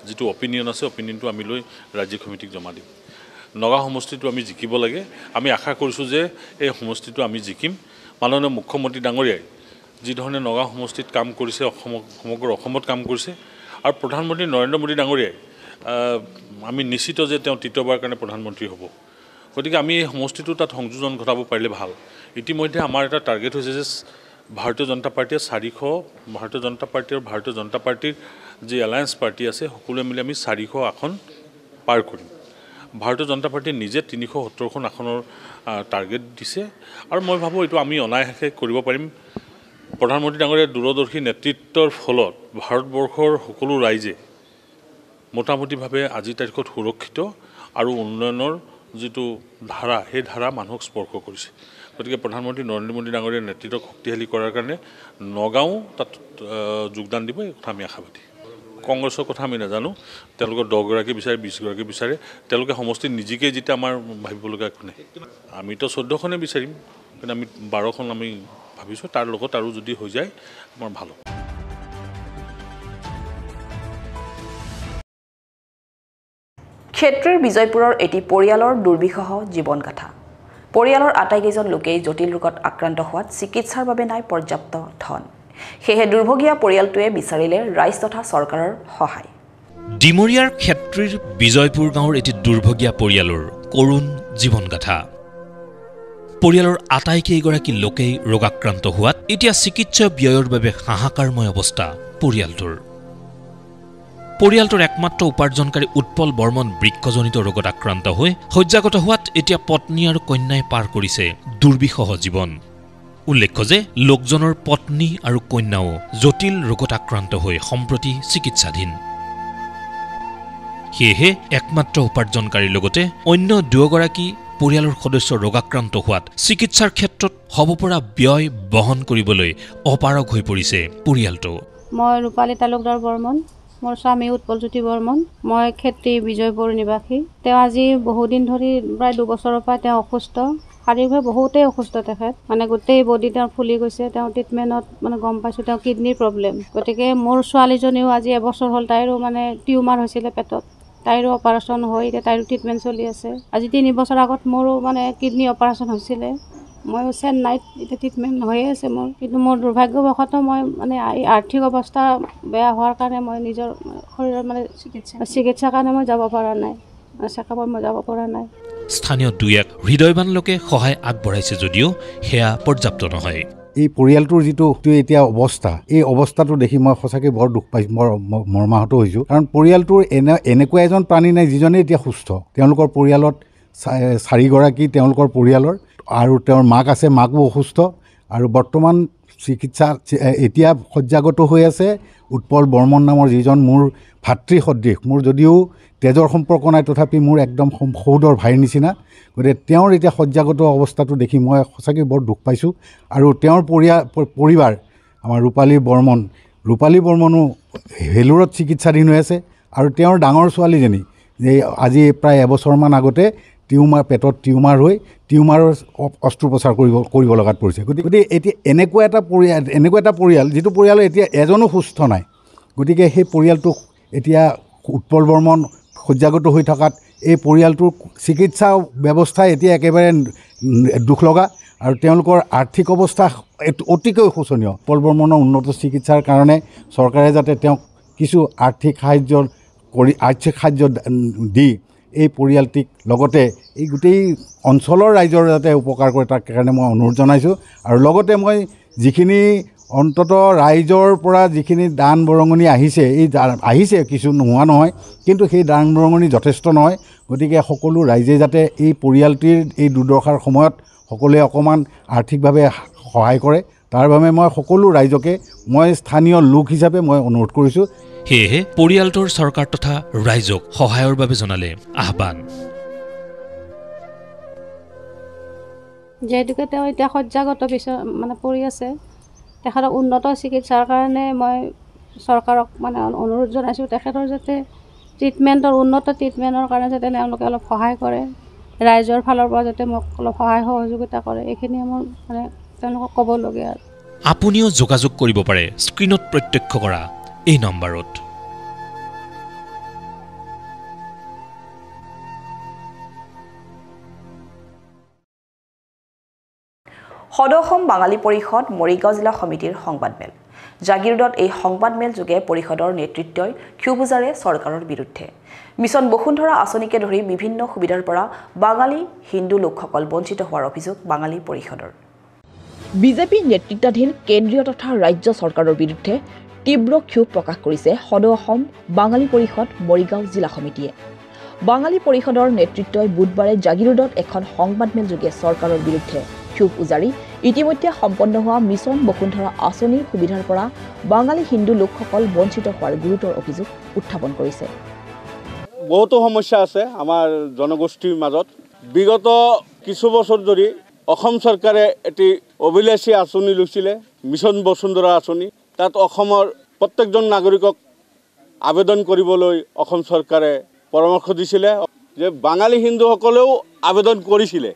যিটো অপিনিয়ন আছে অপিনিয়নটো আমি লৈ ৰাজ্যিক সমিতিক জমা দিম। নগাঁও সমষ্টিটো আমি জিকিব লাগে। আমি আশা কৰিছোঁ যে এই সমষ্টিটো আমি জিকিম। মাননীয় মুখ্যমন্ত্ৰী ডাঙৰীয়াই যিধৰণে নগাঁও সমষ্টিত কাম কৰিছে, সমগ্ৰ অসমত কাম কৰিছে আৰু প্ৰধানমন্ত্ৰী নৰেন্দ্ৰ মোদী ডাঙৰীয়াই আমি নিশ্চিত যে তেওঁ তৃতীয়বাৰৰ কাৰণে প্ৰধানমন্ত্ৰী হ'ব। গতিকে আমি এই সমষ্টিটো তাত সংযোজন ঘটাব পাৰিলে ভাল। ইতিমধ্যে আমাৰ এটা টাৰ্গেট হৈছে যে ভাৰতীয় জনতা পাৰ্টীয়ে 400, ভাৰতীয় জনতা পাৰ্টী আৰু ভাৰতীয় জনতা পাৰ্টীৰ যি এলায়েন্স পাৰ্টী আছে সকলোৱে মিলি আমি 400 আসন পাৰ কৰিম। ভাৰতীয় জনতা পাৰ্টীয়ে নিজে 370খন আসনৰ টাৰ্গেট দিছে আৰু মই ভাবোঁ এইটো আমি অনায়াসে কৰিব পাৰিম। প্ৰধানমন্ত্ৰী ডাঙৰীয়াৰ দূৰদৰ্শী নেতৃত্বৰ ফলত ভাৰতবৰ্ষৰ সকলো ৰাইজে মোটামুটিভাৱে আজিৰ তাৰিখত সুৰক্ষিত আৰু উন্নয়নৰ যিটো ধাৰা সেই ধাৰা মানুহক স্পৰ্শ কৰিছে। গতিকে প্ৰধানমন্ত্ৰী নৰেন্দ্ৰ মোদী ডাঙৰীয়াৰ নেতৃত্বক শক্তিশালী কৰাৰ কাৰণে নগাঁও তাত যোগদান দিব, এই কথা আমি আশাবাদী। কংগ্ৰেছৰ কথা আমি নাজানো, তেওঁলোকৰ 10গৰাকী বিচাৰে, 20গৰাকী বিচাৰে, তেওঁলোকে সমষ্টিত নিজিকে যেতিয়া আমাৰ ভাবিবলগীয়া একো নাই। আমিতো 14খনে বিচাৰিম, কিন্তু আমি 12খন আমি ভাবিছোঁ, তাৰ লগত আৰু যদি হৈ যায় আমাৰ ভাল হ'ব। ক্ষেত্ৰীৰ বিজয়পুৰৰ এটি পৰিয়ালৰ দুৰ্বিষহ জীৱনগাথা। পৰিয়ালৰ আটাইকেইজন লোকেই জটিল ৰোগত আক্ৰান্ত হোৱাত চিকিৎসাৰ বাবে নাই পৰ্যাপ্ত ধন। সেয়েহে দুৰ্ভগীয়া পৰিয়ালটোৱে বিচাৰিলে ৰাইজ তথা চৰকাৰৰ সহায়। ডিমৰীয়াৰ ক্ষেত্ৰীৰ বিজয়পুৰ গাঁৱৰ এটি দুৰ্ভগীয়া পৰিয়ালৰ কৰুণ জীৱনগাথা। পৰিয়ালৰ আটাইকেইগৰাকী লোকেই ৰোগাক্ৰান্ত হোৱাত এতিয়া চিকিৎসা ব্যয়ৰ বাবে হাহাকাৰময় অৱস্থা পৰিয়ালটোৰ। পৰিয়ালটোৰ একমাত্ৰ উপাৰ্জনকাৰী উৎপল বৰ্মন বৃক্কজনিত ৰোগত আক্ৰান্ত হৈ শয্যাগত হোৱাত এতিয়া পত্নী আৰু কন্যাই পাৰ কৰিছে দুৰ্বিষহ জীৱন। উল্লেখ্য যে লোকজনৰ পত্নী আৰু কন্যাও জটিল ৰোগত আক্ৰান্ত হৈ সম্প্ৰতি চিকিৎসাধীন। সেয়েহে একমাত্ৰ উপাৰ্জনকাৰীৰ লগতে অন্য দুয়োগৰাকী পৰিয়ালৰ সদস্য ৰোগাক্ৰান্ত হোৱাত চিকিৎসাৰ ক্ষেত্ৰত হ'ব পৰা ব্যয় বহন কৰিবলৈ অপাৰগ হৈ পৰিছে পৰিয়ালটো। মই ৰূপালী তালুকদাৰ বৰ্মন, মোৰ স্বামী উৎপলজ্যোতি বৰ্মন। মই ক্ষেত্ৰী বিজয়পুৰ নিবাসী। তেওঁ আজি বহুদিন ধৰি প্ৰায় 2 বছৰৰ পৰা তেওঁ অসুস্থ, শাৰীৰিকভাৱে বহুতেই অসুস্থ। তেখেত মানে গোটেই বডি তেওঁ ফুলি গৈছে। তেওঁ ট্ৰিটমেণ্টত মানে গম পাইছোঁ তেওঁ কিডনিৰ প্ৰব্লেম। গতিকে মোৰ ছোৱালীজনীও আজি এবছৰ হ'ল, তাইৰো মানে টিউমাৰ হৈছিলে পেটত, তাইৰো অপাৰেশ্যন হৈ এতিয়া তাইৰো ট্ৰিটমেণ্ট চলি আছে। আজি 3 বছৰ আগত মোৰো মানে কিডনি অপাৰেশ্যন হৈছিলে, ময়ো চেন্নাইত এতিয়া ট্ৰিটমেণ্ট হৈয়ে আছে মোৰ। কিন্তু মোৰ দুৰ্ভাগ্যবশতঃ মই মানে আৰ্থিক অৱস্থা বেয়া হোৱাৰ কাৰণে মই নিজৰ শৰীৰৰ মানে চিকিৎসাৰ কাৰণে মই যাব পৰা নাই, চেকআপত মই যাব পৰা নাই। স্থানীয় দুই এক হৃদয়বান লোকে সহায় আগবঢ়াইছে যদিও সেয়া পৰ্যাপ্ত নহয়। এই পৰিয়ালটোৰ যিটো এতিয়া অৱস্থা, এই অৱস্থাটো দেখি মই সঁচাকৈ বৰ দুখ পাইছোঁ, মৰ্মাহত হৈছোঁ। কাৰণ পৰিয়ালটোৰ এনেকুৱা এজন প্ৰাণী নাই যিজনে এতিয়া সুস্থ। তেওঁলোকৰ পৰিয়ালত 4গৰাকী তেওঁলোকৰ পৰিয়ালৰ, আৰু তেওঁৰ মাক আছে, মাকো অসুস্থ, আৰু বৰ্তমান চিকিৎসা এতিয়া শয্যাগত হৈ আছে উৎপল বৰ্মন নামৰ যিজন মোৰ ভাতৃ সদৃশ, মোৰ যদিও তেজৰ সম্পৰ্ক নাই তথাপি মোৰ একদম সৌদৰ ভাইৰ নিচিনা। গতিকে তেওঁৰ এতিয়া শয্যাগত অৱস্থাটো দেখি মই সঁচাকৈ বৰ দুখ পাইছোঁ। আৰু তেওঁৰ পৰিবাৰ আমাৰ ৰূপালী বৰ্মনো ভেলোৰত চিকিৎসাধীন হৈ আছে। আৰু তেওঁৰ ডাঙৰ ছোৱালীজনী আজি প্ৰায় এবছৰমান আগতে পেটত টিউমাৰ হৈ টিউমাৰৰ অস্ত্ৰোপচাৰ কৰিব লগাত পৰিছে। গতিকে এতিয়া এনেকুৱা এটা পৰিয়াল যিটো পৰিয়ালৰ এতিয়া এজনো সুস্থ নাই। গতিকে সেই পৰিয়ালটোক এতিয়া উৎপল বৰ্মন শয্যাগত হৈ থকাত এই পৰিয়ালটোৰ চিকিৎসা ব্যৱস্থা এতিয়া একেবাৰে দুখ লগা, আৰু তেওঁলোকৰ আৰ্থিক অৱস্থা অতিকৈ শোচনীয়। উৎপল বৰ্মনৰ উন্নত চিকিৎসাৰ কাৰণে চৰকাৰে যাতে তেওঁক কিছু আৰ্থিক সাহায্য দি এই পৰিয়ালটিক লগতে এই গোটেই অঞ্চলৰ ৰাইজৰ যাতে উপকাৰ কৰে তাৰ কাৰণে মই অনুৰোধ জনাইছোঁ। আৰু লগতে মই যিখিনি অন্তত ৰাইজৰ পৰা যিখিনি দান বৰঙণি আহিছে কিছু নোহোৱা নহয়, কিন্তু সেই দান বৰঙণি যথেষ্ট নহয়। গতিকে সকলো ৰাইজে যাতে এই পৰিয়ালটিৰ এই দুৰ্দশাৰ সময়ত সকলোৱে অকণমান আৰ্থিকভাৱে সহায় কৰে, তাৰ বাবে মই সকলো ৰাইজকে মই স্থানীয় লোক হিচাপে মই অনুৰোধ কৰিছোঁ। সেয়েহে পৰিয়ালটোৰ চৰকাৰ তথা ৰাইজক সহায়ৰ বাবে জনালে আহ্বান। যিহেতুকে তেওঁ এতিয়া শয্যাগত পৰি আছে, তেখেতক উন্নত চিকিৎসাৰ কাৰণে মই চৰকাৰক অনুৰোধ জনাইছোঁ, তেখেতৰ যাতে উন্নত ট্ৰিটমেণ্টৰ কাৰণে যাতে তেওঁলোকে অলপ সহায় কৰে, ৰাইজৰ ফালৰ পৰা যাতে মোক অলপ সহায় সহযোগিতা কৰে, এইখিনি মোৰ তেওঁলোকক ক'বলগীয়া। আপুনিও যোগাযোগ কৰিব পাৰে স্ক্ৰীণত প্ৰত্যক্ষ কৰা এই নম্বৰত। সদৌ অসম বাঙালী পৰিষদ মৰিগাঁও জিলা সমিতিৰ সংবাদমেল। জাগিৰোডত এই সংবাদমেল যোগে পৰিষদৰ নেতৃত্বই ক্ষোভ উজাৰে চৰকাৰৰ বিৰুদ্ধে। মিছন বসুন্ধৰা আঁচনিকে ধৰি বিভিন্ন সুবিধাৰ পৰা বাঙালী হিন্দু লোকসকল বঞ্চিত হোৱাৰ অভিযোগ বাঙালী পৰিষদৰ। বিজেপি নেতৃত্বাধীন কেন্দ্ৰীয় তথা ৰাজ্য চৰকাৰৰ বিৰুদ্ধে তীব্ৰ ক্ষোভ প্ৰকাশ কৰিছে সদৌ অসম বাঙালী পৰিষদ মৰিগাঁও জিলা সমিতিয়ে। বাঙালী পৰিষদৰ নেতৃত্বই বুধবাৰে জাগিৰোডত এখন সংবাদমেল যোগে চৰকাৰৰ বিৰুদ্ধে ক্ষোভ উজাৰি ইতিমধ্যে সম্পন্ন হোৱা মিছন বসুন্ধৰা আঁচনিৰ সুবিধাৰ পৰা বাঙালী হিন্দু লোকসকল বঞ্চিত হোৱাৰ গুৰুতৰ অভিযোগ উত্থাপন কৰিছে। বহুতো সমস্যা আছে আমাৰ জনগোষ্ঠীৰ মাজত। বিগত কিছু বছৰ ধৰি অসম চৰকাৰে এটি অভিলাষী আঁচনি লৈছিলে, মিছন বসুন্ধৰা আঁচনি। তাত অসমৰ প্ৰত্যেকজন নাগৰিকক আবেদন কৰিবলৈ অসম চৰকাৰে পৰামৰ্শ দিছিলে যে বাঙালী হিন্দুসকলেও আবেদন কৰিছিলে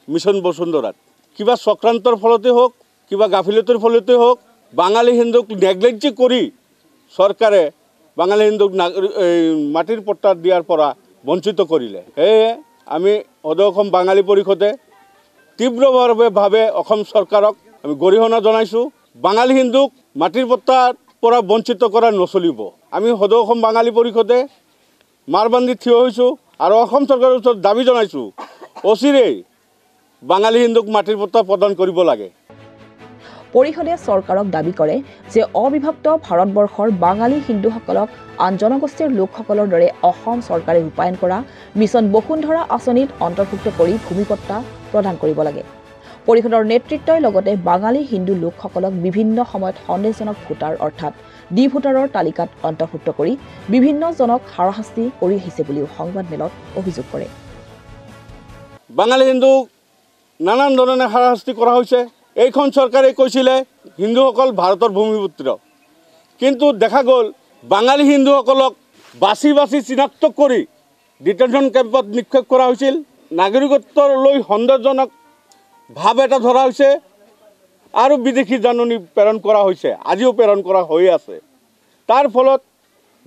মিছন বসুন্ধৰাত। কিবা চক্ৰান্তৰ ফলতে হওক, কিবা গাফিলতিৰ ফলতে হওক, বাঙালী হিন্দুক নেগলেক্ট কৰি চৰকাৰে বাঙালী হিন্দুক মাটিৰ পট্টা দিয়াৰ পৰা বঞ্চিত কৰিলে। সেয়ে আমি সদৌ অসম বাঙালী পৰিষদে তীব্ৰভাৱে অসম চৰকাৰক আমি গৰিহণা জনাইছোঁ। বাঙালী হিন্দুক মাটিৰ পট্টাৰ পৰা বঞ্চিত কৰা নচলিব। আমি সদৌ অসম বাঙালী পৰিষদে মাৰবান্ধি থিয় হৈছোঁ আৰু অসম চৰকাৰৰ ওচৰত দাবী জনাইছোঁ অচিৰেই বাঙালী হিন্দুক মাটিৰ পট্টা প্ৰদান কৰিব লাগে। পৰিষদে চৰকাৰক দাবী কৰে যে অবিভক্ত ভাৰতবৰ্ষৰ বাঙালী হিন্দুসকলক আন জনগোষ্ঠীৰ লোকসকলৰ দৰে অসম চৰকাৰে ৰূপায়ণ কৰা মিছন বসুন্ধৰা আঁচনিত অন্তৰ্ভুক্ত কৰি ভূমিপট্টা প্ৰদান কৰিব লাগে। পৰিষদৰ নেতৃত্বই লগতে বাঙালী হিন্দু লোকসকলক বিভিন্ন সময়ত সন্দেহজনক ভোটাৰ অৰ্থাৎ ডি ভোটাৰৰ তালিকাত অন্তৰ্ভুক্ত কৰি বিভিন্নজনক হাৰাশাস্তি কৰি আহিছে বুলিও সংবাদমেলত অভিযোগ কৰে। বাঙালী হিন্দুক নানান ধৰণে হাৰাশাস্তি কৰা হৈছে। এইখন চৰকাৰে কৈছিলে হিন্দুসকল ভাৰতৰ ভূমিপুত্ৰ, কিন্তু দেখা গ'ল বাঙালী হিন্দুসকলক বাছি বাছি চিনাক্ত কৰি ডিটেনশ্যন কেম্পত নিক্ষেপ কৰা হৈছিল। নাগৰিকত্বলৈ সন্দেহজনক ভাৱ এটা ধৰা হৈছে আৰু বিদেশী জাননী প্ৰেৰণ কৰা হৈছে, আজিও প্ৰেৰণ কৰা হৈ আছে। তাৰ ফলত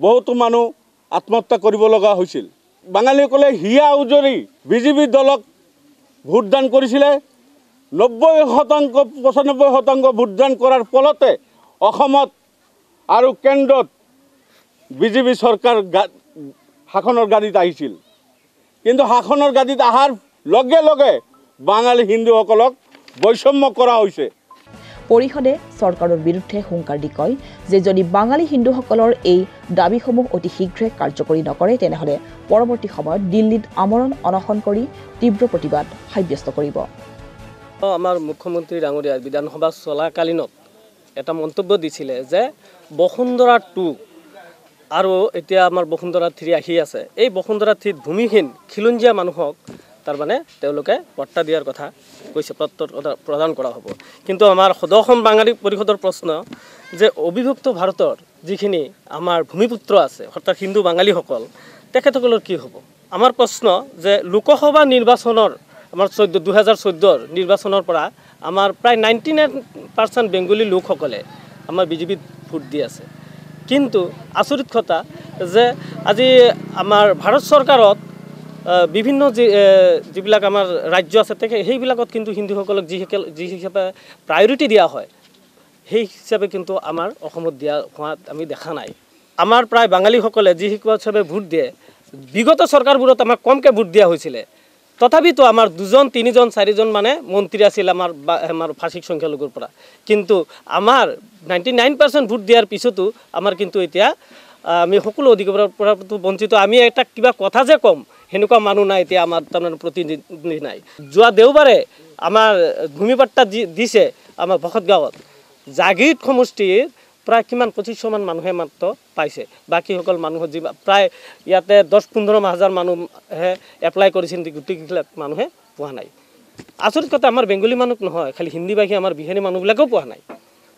বহুতো মানুহ আত্মহত্যা কৰিব লগা হৈছিল। বাঙালীসকলে হিয়া উজৰি বিজেপি দলক ভোটদান কৰিছিলে। 90% ভোটদান কৰাৰ ফলতে অসমত আৰু কেন্দ্ৰত বিজেপি চৰকাৰ শাসনৰ গাড়ীত আহিছিল। কিন্তু শাসনৰ গাদীত অহাৰ লগে লগে বাঙালী হিন্দুসকলক বৈষম্য কৰা হৈছে। পৰিষদে চৰকাৰৰ বিৰুদ্ধে হুংকাৰ দি কয় যে যদি বাঙালী হিন্দুসকলৰ এই দাবীসমূহ অতি শীঘ্ৰে কাৰ্যকৰী নকৰে তেনেহ'লে পৰৱৰ্তী সময়ত দিল্লীত আমৰণ অনশন কৰি তীব্ৰ প্ৰতিবাদ সাব্যস্ত কৰিব। আমাৰ মুখ্যমন্ত্ৰী ডাঙৰীয়াৰ বিধানসভা চলাকালীনত এটা মন্তব্য দিছিলে যে বসুন্ধৰা 2 আৰু এতিয়া আমাৰ বসুন্ধৰা 3 আহি আছে। এই বসুন্ধৰা 3 ভূমিহীন খিলঞ্জীয়া মানুহক তাৰমানে তেওঁলোকে পট্টা দিয়াৰ কথা কৈছে, প্ৰদান কৰা হ'ব। কিন্তু আমাৰ সদৌ বাঙালী পৰিষদৰ প্ৰশ্ন যে অবিভক্ত ভাৰতৰ যিখিনি আমাৰ ভূমিপুত্ৰ আছে অৰ্থাৎ হিন্দু বাঙালীসকল তেখেতসকলৰ কি হ'ব? আমাৰ প্ৰশ্ন যে লোকসভা নিৰ্বাচনৰ আমাৰ 2014 নিৰ্বাচনৰ পৰা আমাৰ প্ৰায় 99% বেংগলী লোকসকলে আমাৰ বিজেপিত ভোট দি আছে। কিন্তু আচৰিত কথা যে আজি আমাৰ ভাৰত চৰকাৰত বিভিন্ন যিবিলাক আমাৰ ৰাজ্য আছে সেইবিলাকত কিন্তু হিন্দুসকলক যি হিচাপে প্ৰায়ৰিটি দিয়া হয় সেই হিচাপে কিন্তু আমাৰ অসমত দিয়া হোৱাত আমি দেখা নাই। আমাৰ প্ৰায় বাঙালীসকলে যি হিচাপে ভোট দিয়ে বিগত চৰকাৰবোৰত আমাক কমকৈ ভোট দিয়া হৈছিলে, তথাপিতো আমাৰ 2জন 3জন 4জন মানে মন্ত্ৰী আছিল আমাৰ ভাষিক সংখ্যালঘুৰ পৰা। কিন্তু আমাৰ 99% ভোট দিয়াৰ পিছতো আমাৰ কিন্তু এতিয়া আমি সকলো অধিকাৰৰ পৰা বঞ্চিত। আমি এটা কিবা কথা যে কম সেনেকুৱা মানুহ নাই এতিয়া আমাৰ তাৰমানে প্ৰতিনিধি নাই। যোৱা দেওবাৰে আমাৰ ভূমিপট্টা দিছে আমাৰ ভকত গাঁৱত জাগিৰ সমষ্টিৰ প্ৰায় কিমান 2500মান মানুহে মাত্ৰ পাইছে। বাকীসকল মানুহৰ যি প্ৰায় ইয়াতে 10-15 হাজাৰ মানুহে এপ্লাই কৰিছিল, গোটেইবিলাক মানুহে পোৱা নাই। আচৰিত কথা আমাৰ বেংগলী মানুহ নহয়, খালি হিন্দীভাষী আমাৰ বিহাৰী মানুহবিলাকেও পোৱা নাই।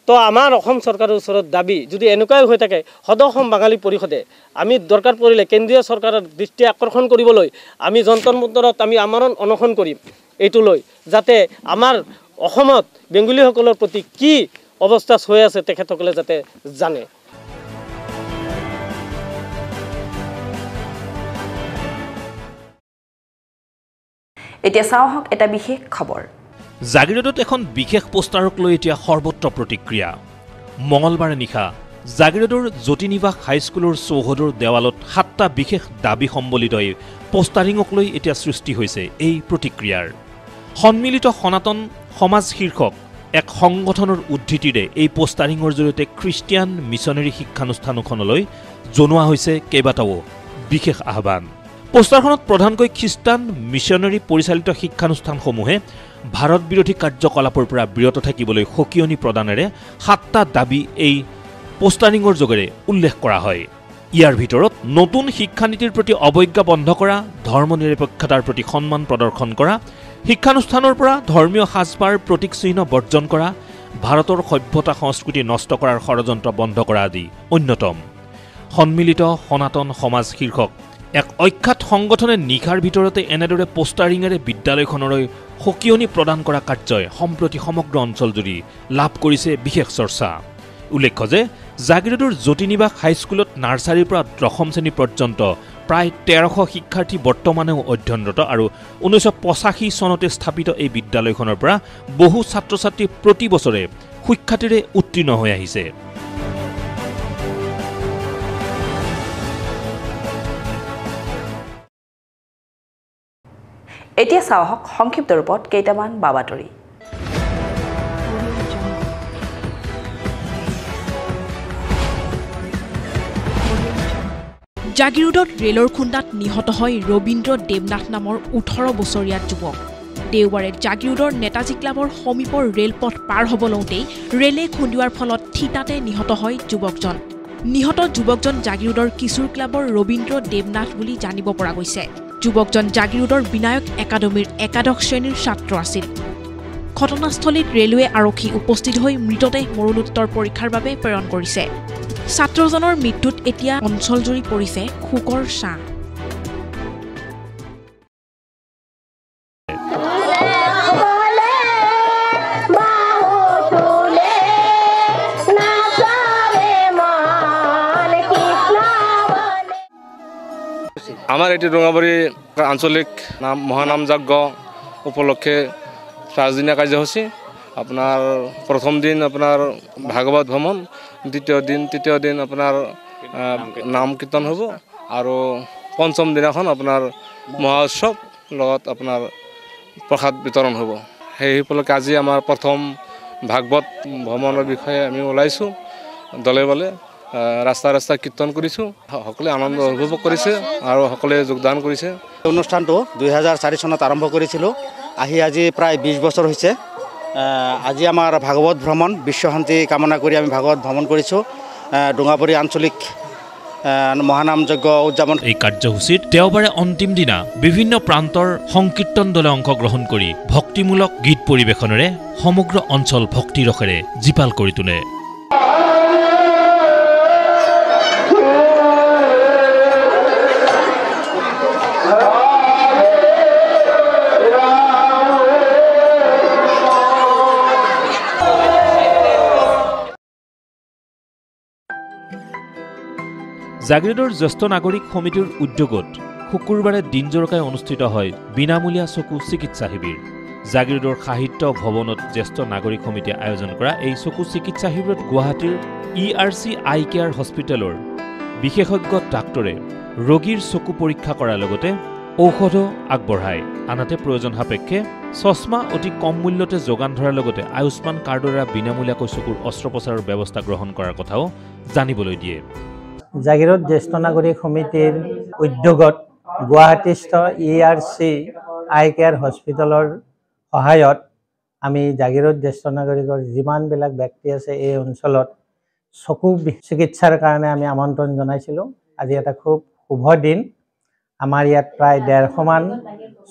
তো আমাৰ অসম চৰকাৰৰ ওচৰত দাবী যদি এনেকুৱাই হৈ থাকে সদৌ অসম বাঙালী পৰিষদে আমি দৰকাৰ পৰিলে কেন্দ্ৰীয় চৰকাৰৰ দৃষ্টি আকৰ্ষণ কৰিবলৈ আমি যন্তৰ মন্তৰত আমি আমৰণ অনশন কৰিম এইটো লৈ, যাতে আমাৰ অসমত বেংগলীসকলৰ প্ৰতি কি অৱস্থা হৈ আছে তেখেতসকলে যাতে জানে। এতিয়া চাওঁ আহক এটা বিশেষ খবৰ। জাগিৰোডত এখন বিশেষ পোষ্টাৰক লৈ এতিয়া সৰ্বত্ৰ প্ৰতিক্ৰিয়া। মঙলবাৰে নিশা জাগিৰোডৰ জ্যোতিনিবাস হাইস্কুলৰ চৌহদৰ দেৱালত 7টা বিশেষ দাবী সম্বলিত এই পোষ্টাৰিঙক লৈ এতিয়া সৃষ্টি হৈছে এই প্ৰতিক্ৰিয়াৰ। সন্মিলিত সনাতন সমাজ শীৰ্ষক এক সংগঠনৰ উদ্ধৃতিৰে এই পোষ্টাৰিঙৰ জৰিয়তে খ্ৰীষ্টিয়ান মিছনেৰী শিক্ষানুষ্ঠানখনলৈ জনোৱা হৈছে কেইবাটাও বিশেষ আহ্বান। পোষ্টাৰখনত প্ৰধানকৈ খ্ৰীষ্টান মিছনেৰী পৰিচালিত শিক্ষানুষ্ঠানসমূহে ভাৰত বিৰোধী কাৰ্যকলাপৰ পৰা বিৰত থাকিবলৈ সকিয়নি প্ৰদানেৰে 7টা দাবী এই পোষ্টাৰিঙৰ যোগেৰে উল্লেখ কৰা হয়। ইয়াৰ ভিতৰত নতুন শিক্ষানীতিৰ প্ৰতি অৱজ্ঞা বন্ধ কৰা, ধৰ্ম নিৰপেক্ষতাৰ প্ৰতি সন্মান প্ৰদৰ্শন কৰা, শিক্ষানুষ্ঠানৰ পৰা ধৰ্মীয় সাজপাৰ প্ৰতীকচিহ্ন বৰ্জন কৰা, ভাৰতৰ সভ্যতা সংস্কৃতি নষ্ট কৰাৰ ষড়যন্ত্ৰ বন্ধ কৰা আদি অন্যতম। সন্মিলিত সনাতন সমাজ শীৰ্ষক এক অখ্যাত সংগঠনে নিশাৰ ভিতৰতে এনেদৰে পোষ্টাৰিঙেৰে বিদ্যালয়খনলৈ সকিয়নি প্ৰদান কৰা কাৰ্যই সম্প্ৰতি সমগ্ৰ অঞ্চলজুৰি লাভ কৰিছে বিশেষ চৰ্চা। উল্লেখ্য যে জাগিৰোডৰ জ্যোতিনিবাস হাইস্কুলত নাৰ্চাৰীৰ পৰা 10ম শ্ৰেণী পৰ্যন্ত প্ৰায় 1300 শিক্ষাৰ্থী বৰ্তমানেও অধ্যয়নৰত আৰু 1985 চনতে স্থাপিত এই বিদ্যালয়খনৰ পৰা বহু ছাত্ৰ ছাত্ৰী প্ৰতি বছৰে সুখ্যাতিৰে উত্তীৰ্ণ হৈ আহিছে। এতিয়া চাওঁ আহক সংক্ষিপ্ত ৰূপত কেইটামান বাবাতৰি। জাগিৰোডত ৰেলৰ খুন্দাত নিহত হয় ৰবীন্দ্ৰ দেৱনাথ নামৰ 18 বছৰীয়া যুৱক। দেওবাৰে জাগিৰোডৰ নেতাজী ক্লাবৰ সমীপৰ ৰেলপথ পাৰ হ'ব লওঁতেই ৰেলে খুন্দোৱাৰ ফলত থিতাতে নিহত হয় যুৱকজন। নিহত যুৱকজন জাগিৰোডৰ কিশোৰ ক্লাবৰ ৰবীন্দ্ৰ দেৱনাথ বুলি জানিব পৰা গৈছে। যুৱকজন জাগিৰোডৰ বিনায়ক একাডেমীৰ একাদশ শ্ৰেণীৰ ছাত্ৰ আছিল। ঘটনাস্থলীত ৰেলৱে আৰক্ষী উপস্থিত হৈ মৃতদেহ মৰণোত্তৰ পৰীক্ষাৰ বাবে প্ৰেৰণ কৰিছে। ছাত্ৰজনৰ মৃত্যুত এতিয়া অঞ্চলজুৰি পৰিছে শোকৰ ছাঁ। আমাৰ এটি ৰঙাবাৰী আঞ্চলিক মহানাম যজ্ঞ উপলক্ষে 5দিনীয়া কাৰ্যসূচী। আপোনাৰ প্ৰথম দিন আপোনাৰ ভাগৱত ভ্ৰমণ, তৃতীয় দিন আপোনাৰ নাম কীৰ্তন হ'ব আৰু পঞ্চম দিনাখন আপোনাৰ মহোৎসৱ লগত আপোনাৰ প্ৰসাদ বিতৰণ হ'ব। সেই উপলক্ষে আজি আমাৰ প্ৰথম ভাগৱত ভ্ৰমণৰ বিষয়ে আমি ওলাইছোঁ দলে বলে ৰাস্তা ৰাস্তা কীৰ্তন কৰিছোঁ। সকলোৱে আনন্দ উপভোগ কৰিছে আৰু সকলোৱে যোগদান কৰিছে। অনুষ্ঠানটো 2004 চনত আৰম্ভ কৰিছিলোঁ, আজি প্ৰায় 20 বছৰ হৈছে। আজি আমাৰ ভাগৱত ভ্ৰমণ, বিশ্ব শান্তি কামনা কৰি আমি ভাগৱত ভ্ৰমণ কৰিছোঁ। ডোঙাবৰী আঞ্চলিক মহানাম যজ্ঞ উদযাপন। এই কাৰ্যসূচীত দেওবাৰে অন্তিম দিনা বিভিন্ন প্ৰান্তৰ সংকীৰ্তন দলে অংশগ্ৰহণ কৰি ভক্তিমূলক গীত পৰিৱেশনেৰে সমগ্ৰ অঞ্চল ভক্তিৰসেৰে জীপাল কৰি তোলে। জাগিৰোডৰ জ্যেষ্ঠ নাগৰিক সমিতিৰ উদ্যোগত শুকুৰবাৰে দিনজোৰকাই অনুষ্ঠিত হয় বিনামূলীয়া চকু চিকিৎসা শিবিৰ। জাগিৰোডৰ সাহিত্য ভৱনত জ্যেষ্ঠ নাগৰিক সমিতিয়ে আয়োজন কৰা এই চকু চিকিৎসা শিবিৰত গুৱাহাটীৰ ERC আই কেয়াৰ হস্পিটেলৰ বিশেষজ্ঞ ডাক্তৰে ৰোগীৰ চকু পৰীক্ষা কৰাৰ লগতে ঔষধো আগবঢ়ায়। আনহাতে প্ৰয়োজন সাপেক্ষে চশমা অতি কম মূল্যতে যোগান ধৰাৰ লগতে আয়ুষ্মান কাৰ্ডৰ দ্বাৰা বিনামূলীয়াকৈ চকুৰ অস্ত্ৰোপচাৰৰ ব্যৱস্থা গ্ৰহণ কৰাৰ কথাও জানিবলৈ দিয়ে। জাগিৰোড জ্যেষ্ঠ নাগৰিক সমিতিৰ উদ্যোগত গুৱাহাটীস্থ ERC আই কেয়াৰ হস্পিটেলৰ সহায়ত আমি জাগিৰোড জ্যেষ্ঠ নাগৰিকৰ যিমানবিলাক ব্যক্তি আছে এই অঞ্চলত চকু চিকিৎসাৰ কাৰণে আমি আমন্ত্ৰণ জনাইছিলোঁ। আজি এটা খুব শুভ দিন। আমাৰ ইয়াত প্ৰায় 150মান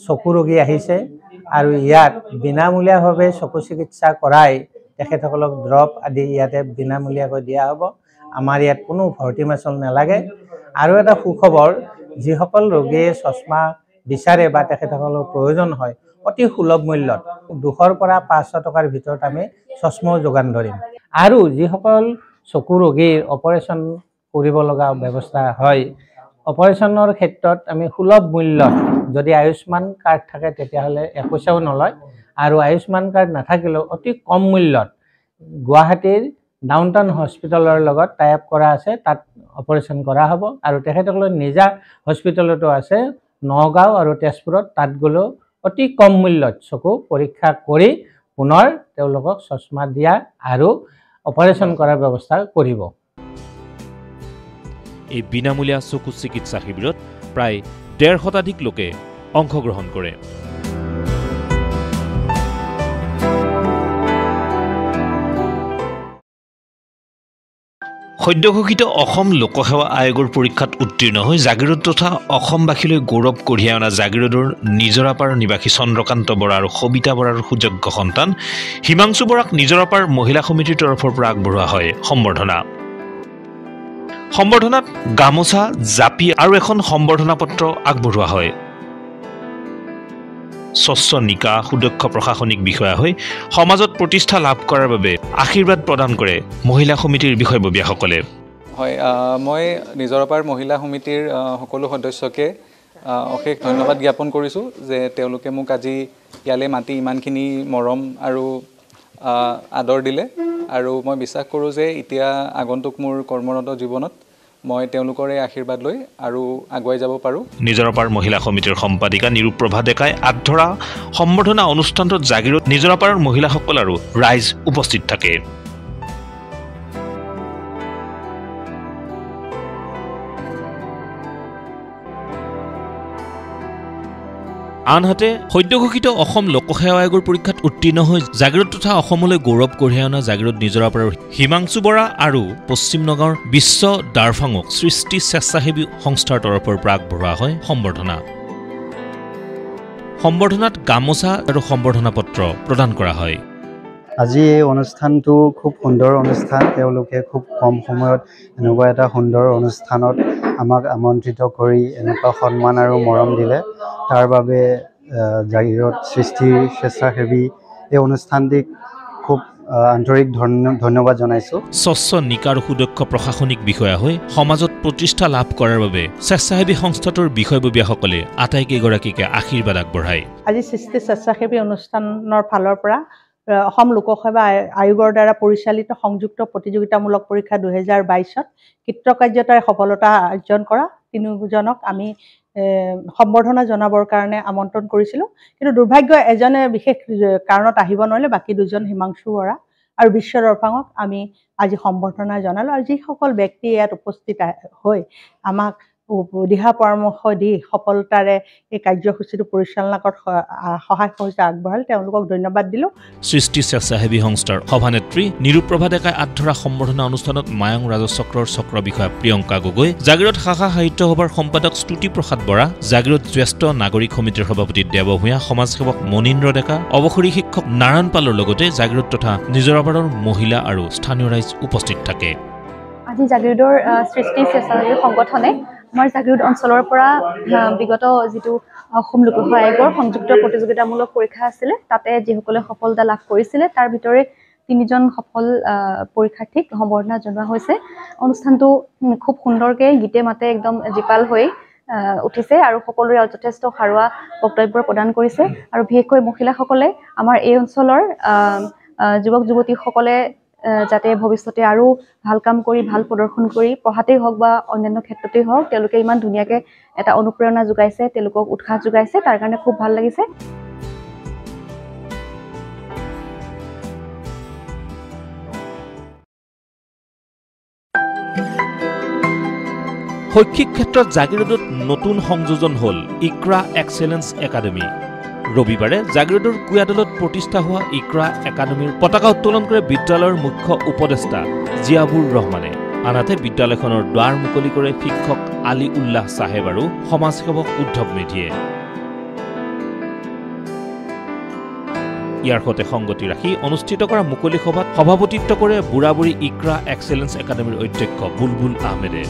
চকু ৰোগী আহিছে আৰু ইয়াত বিনামূলীয়াভাৱে চকু চিকিৎসা কৰাই তেখেতসকলক ড্ৰপ আদি ইয়াতে বিনামূলীয়াকৈ দিয়া হ'ব। আমাৰ ইয়াত কোনো ভৰ্তি মাচুল নালাগে। আৰু এটা সুখবৰ, যিসকল ৰোগীয়ে চশমা বিচাৰে বা তেখেতসকলৰ প্ৰয়োজন হয় অতি সুলভ মূল্যত 200 পৰা 500 টকাৰ ভিতৰত আমি চশমাও যোগান ধৰিম। আৰু যিসকল চকু ৰোগীৰ অপাৰেশ্যন কৰিব লগা ব্যৱস্থা হয়, অপাৰেশ্যনৰ ক্ষেত্ৰত আমি সুলভ মূল্যত, যদি আয়ুষ্মান কাৰ্ড থাকে তেতিয়াহ'লে 1 পইচাও নলয়, আৰু আয়ুষ্মান কাৰ্ড নাথাকিলেও অতি কম মূল্যত গুৱাহাটীৰ ডাউনটাউন হস্পিটেলৰ লগত টাই আপ কৰা আছে, তাত অপাৰেশ্যন কৰা হ'ব। আৰু তেখেতসকলৰ নিজা হস্পিটেলতো আছে নগাঁও আৰু তেজপুৰত, তাত গ'লেও অতি কম মূল্যত চকু পৰীক্ষা কৰি পুনৰ তেওঁলোকক চশমা দিয়া আৰু অপাৰেশ্যন কৰাৰ ব্যৱস্থা কৰিব। এই বিনামূলীয়া চকু চিকিৎসা শিবিৰত প্ৰায় 150 শতাধিক লোকে অংশগ্ৰহণ কৰে। সদ্যঘোষিত অসম লোকসেৱা আয়োগৰ পৰীক্ষাত উত্তীৰ্ণ হৈ জাগিৰোড তথা অসমবাসীলৈ গৌৰৱ কঢ়িয়াই অনা জাগিৰোডৰ নিজৰাপাৰ নিবাসী চন্দ্ৰকান্ত বৰা আৰু সবিতা বৰাৰ সুযোগ্য সন্তান হিমাংশু বৰাক নিজৰাপাৰ মহিলা সমিতিৰ তৰফৰ পৰা আগবঢ়োৱা হয় সম্বৰ্ধনা। সম্বৰ্ধনাত গামোচা, জাপি আৰু এখন সম্বৰ্ধনা পত্ৰ আগবঢ়োৱা হয়। স্বচ্ছ নিকা সুদক্ষ প্ৰশাসনিক বিষয়া হৈ সমাজত প্ৰতিষ্ঠা লাভ কৰাৰ বাবে আশীৰ্বাদ প্ৰদান কৰে মহিলা সমিতিৰ বিষয়ববীয়াসকলে। হয়, মই নিজৰাপাৰ মহিলা সমিতিৰ সকলো সদস্যকে অশেষ ধন্যবাদ জ্ঞাপন কৰিছোঁ যে তেওঁলোকে মোক আজি ইয়ালৈ মাতি ইমানখিনি মৰম আৰু আদৰ দিলে। আৰু মই বিশ্বাস কৰোঁ যে এতিয়া আগন্তুক মোৰ কৰ্মৰত জীৱনত মই তেওঁলোকৰে আশীৰ্বাদ লৈ আৰু আগুৱাই যাব পাৰোঁ। নিজৰাপাৰ মহিলা সমিতিৰ সম্পাদিকা নিৰুপ্ৰভা ডেকাই আগধৰা সম্বৰ্ধনা অনুষ্ঠানটোত জাগিৰোড নিজৰাপাৰৰ মহিলাসকল আৰু ৰাইজ উপস্থিত থাকে। আনহাতে সদ্যঘোষিত অসম লোকসেৱা আয়োগৰ পৰীক্ষাত উত্তীৰ্ণ হৈ জাগিৰোড তথা অসমলৈ গৌৰৱ কঢ়িয়াই অনা জাগিৰোড নিজৰাপাৰৰ হিমাংশু বৰা আৰু পশ্চিম নগাঁৱৰ বিশ্ব দাৰফাঙক সৃষ্টি স্বেচ্ছাসেৱী সংস্থাৰ তৰফৰ পৰা আগবঢ়োৱা হয় সম্বৰ্ধনা। সম্বৰ্ধনাত গামোচা আৰু সম্বৰ্ধনা পত্ৰ প্ৰদান কৰা হয়। আজি এই অনুষ্ঠানটো খুব সুন্দৰ অনুষ্ঠান। তেওঁলোকে খুব কম সময়ত এনেকুৱা এটা সুন্দৰ অনুষ্ঠানত আমাক আমন্ত্ৰিত কৰি এনেকুৱা সন্মান আৰু মৰম দিলে, তাৰ বাবে জাগিৰোড সৃষ্টি স্বেচ্ছাসেৱী এই অনুষ্ঠানটিক খুব আন্তৰিক ধন্যবাদ জনাইছোঁ। স্বচ্ছ নিকা আৰু সুদক্ষ প্ৰশাসনিক বিষয়া হৈ সমাজত প্ৰতিষ্ঠা লাভ কৰাৰ বাবে স্বেচ্ছাসেৱী সংস্থাটোৰ বিষয়ববীয়াসকলে আটাইকেইগৰাকীকে আশীৰ্বাদ আগবঢ়ায়। আজি সৃষ্টি স্বেচ্ছাসেৱী অনুষ্ঠানৰ ফালৰ পৰা অসম লোকসেৱা আয়োগৰ দ্বাৰা পৰিচালিত সংযুক্ত প্ৰতিযোগিতামূলক পৰীক্ষা 2022ত কৃতকাৰ্যতাৰে সফলতা অৰ্জন কৰা 3জনক আমি সম্বৰ্ধনা জনাবৰ কাৰণে আমন্ত্ৰণ কৰিছিলোঁ, কিন্তু দুৰ্ভাগ্য এজনে বিশেষ কাৰণত আহিব নোৱাৰিলে। বাকী দুজন হিমাংশু বৰা আৰু বিশ্ব দৰ্পাঙক আমি আজি সম্বৰ্ধনা জনালোঁ। আৰু যিসকল ব্যক্তি ইয়াত উপস্থিত হৈ আমাক দিহা পৰামৰ্শ দি সফলতাৰে এই কাৰ্যসূচীটো পৰিচালনা কৰাত সহায় সহযোগিতা আগবঢ়ালে, তেওঁলোকক ধন্যবাদ দিলোঁ। সৃষ্টি স্বেচ্ছাসেৱী সংস্থাৰ সভানেত্ৰী নিৰূপপ্ৰভা ডেকাই আগধৰা সম্বৰ্ধনা অনুষ্ঠানত মায়ং ৰাজচক্ৰৰ চক্ৰ বিষয়া প্ৰিয়ংকা গগৈ, জাগিৰোড শাখা সাহিত্য সভাৰ সম্পাদক স্তুতি প্ৰসাদ বৰা, জাগিৰোড জ্যেষ্ঠ নাগৰিক সমিতিৰ সভাপতি দেৱ ভূঞা, সমাজসেৱক মনীন্দ্ৰ ডেকা, অৱসৰী শিক্ষক নাৰায়ণ পালৰ লগতে জাগিৰোড তথা নিজৰাপাৰৰ মহিলা আৰু স্থানীয় ৰাইজ উপস্থিত থাকে। আজি জাগিৰোডৰ সৃষ্টি স্বেচ্ছাসেৱী সংগঠনে আমাৰ জাগিৰোড অঞ্চলৰ পৰা বিগত যিটো অসম লোকসেৱা আয়োগৰ সংযুক্ত প্ৰতিযোগিতামূলক পৰীক্ষা আছিলে, তাতে যিসকলে সফলতা লাভ কৰিছিলে তাৰ ভিতৰে 3জন সফল পৰীক্ষাৰ্থীক সম্বৰ্ধনা জনোৱা হৈছে। অনুষ্ঠানটো খুব সুন্দৰকৈ গীতে মাতে একদম জীপাল হৈ উঠিছে আৰু সকলোৰে যথেষ্ট সাৰুৱা বক্তব্য প্ৰদান কৰিছে। আৰু বিশেষকৈ মহিলাসকলে আমাৰ এই অঞ্চলৰ যুৱক যুৱতীসকলে যাতে ভৱিষ্যতে আৰু ভাল কাম কৰি ভাল প্ৰদৰ্শন কৰি পঢ়াতেই হওক বা অন্যান্য ক্ষেত্ৰতেই হওক তেওঁলোকে ইমান ধুনীয়াকৈ এটা অনুপ্ৰেৰণা যোগাইছে, তেওঁলোকক উৎসাহ যোগাইছে, তাৰ কাৰণে খুব ভাল লাগিছে। শৈক্ষিক ক্ষেত্ৰত জাগিৰোডত নতুন সংযোজন হ'ল ইকৰা এক্সেলেন্স একাডেমী। ৰবিবাৰে জাগিৰোডৰ কুয়াদলত প্ৰতিষ্ঠা হোৱা ইকৰা একাডেমীৰ পতাকা উত্তোলন কৰে বিদ্যালয়ৰ মুখ্য উপদেষ্টা জিয়াবুৰ ৰহমানে। আনহাতে বিদ্যালয়খনৰ দ্বাৰ মুকলি কৰে শিক্ষক আলী উল্লাহ চাহেব আৰু সমাজসেৱক উদ্ধৱ মেধিয়ে। ইয়াৰ সৈতে সংগতি ৰাখি অনুষ্ঠিত কৰা মুকলি সভাত সভাপতিত্ব কৰে বুঢ়াবুঢ়ী ইকৰা এক্সেলেন্স একাডেমীৰ অধ্যক্ষ বুলবুল আহমেদে।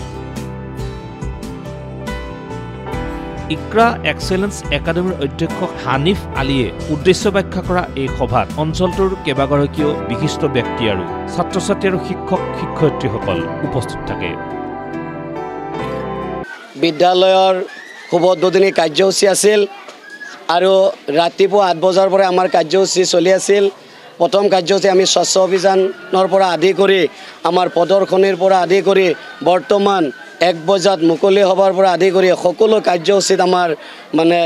ইকৰা এক্সেলেন্স একাডেমীৰ অধ্যক্ষ হানিফ আলীয়ে উদ্দেশ্য ব্যাখ্যা কৰা এই সভাত অঞ্চলটোৰ কেইবাগৰাকীও বিশিষ্ট ব্যক্তি আৰু ছাত্ৰ ছাত্ৰী আৰু শিক্ষক শিক্ষয়িত্ৰীসকল উপস্থিত থাকে। বিদ্যালয়ৰ শুভোদ্বোধনী কাৰ্যসূচী আছিল আৰু ৰাতিপুৱা 8 বজাৰ পৰা আমাৰ কাৰ্যসূচী চলি আছিল। প্ৰথম কাৰ্যসূচী আমি স্বচ্ছ অভিযানৰ পৰা আদি কৰি আমাৰ প্ৰদৰ্শনীৰ পৰা আদি কৰি বৰ্তমান 1 বজাত মুকলি সভাৰ পৰা আদি কৰি সকলো কাৰ্যসূচীত আমাৰ মানে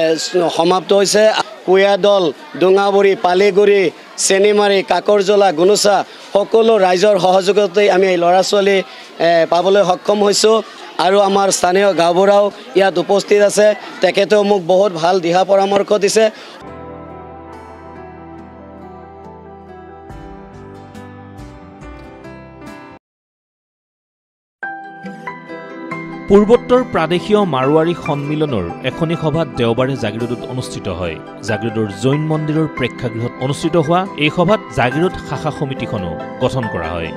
সমাপ্ত হৈছে। কুয়াদল, ডুঙাবুৰী, পালিগুৰি, চেনিমাৰী, কাকৰজলা, গুনুচা সকলো ৰাইজৰ সহযোগতেই আমি এই ল'ৰা ছোৱালী পাবলৈ সক্ষম হৈছোঁ। আৰু আমাৰ স্থানীয় গাঁওবুঢ়াও ইয়াত উপস্থিত আছে, তেখেতেও মোক বহুত ভাল দিহা পৰামৰ্শ দিছে। পূৰ্বোত্তৰ প্ৰাদেশীয় মাৰোৱাৰী সন্মিলনৰ এখনি সভা দেওবাৰে জাগিৰোডত অনুষ্ঠিত হয়। জাগিৰোডৰ জৈন মন্দিৰৰ প্ৰেক্ষাগৃহত অনুষ্ঠিত হোৱা এই সভাত জাগিৰোড শাখা সমিতিখনো গঠন কৰা হয়।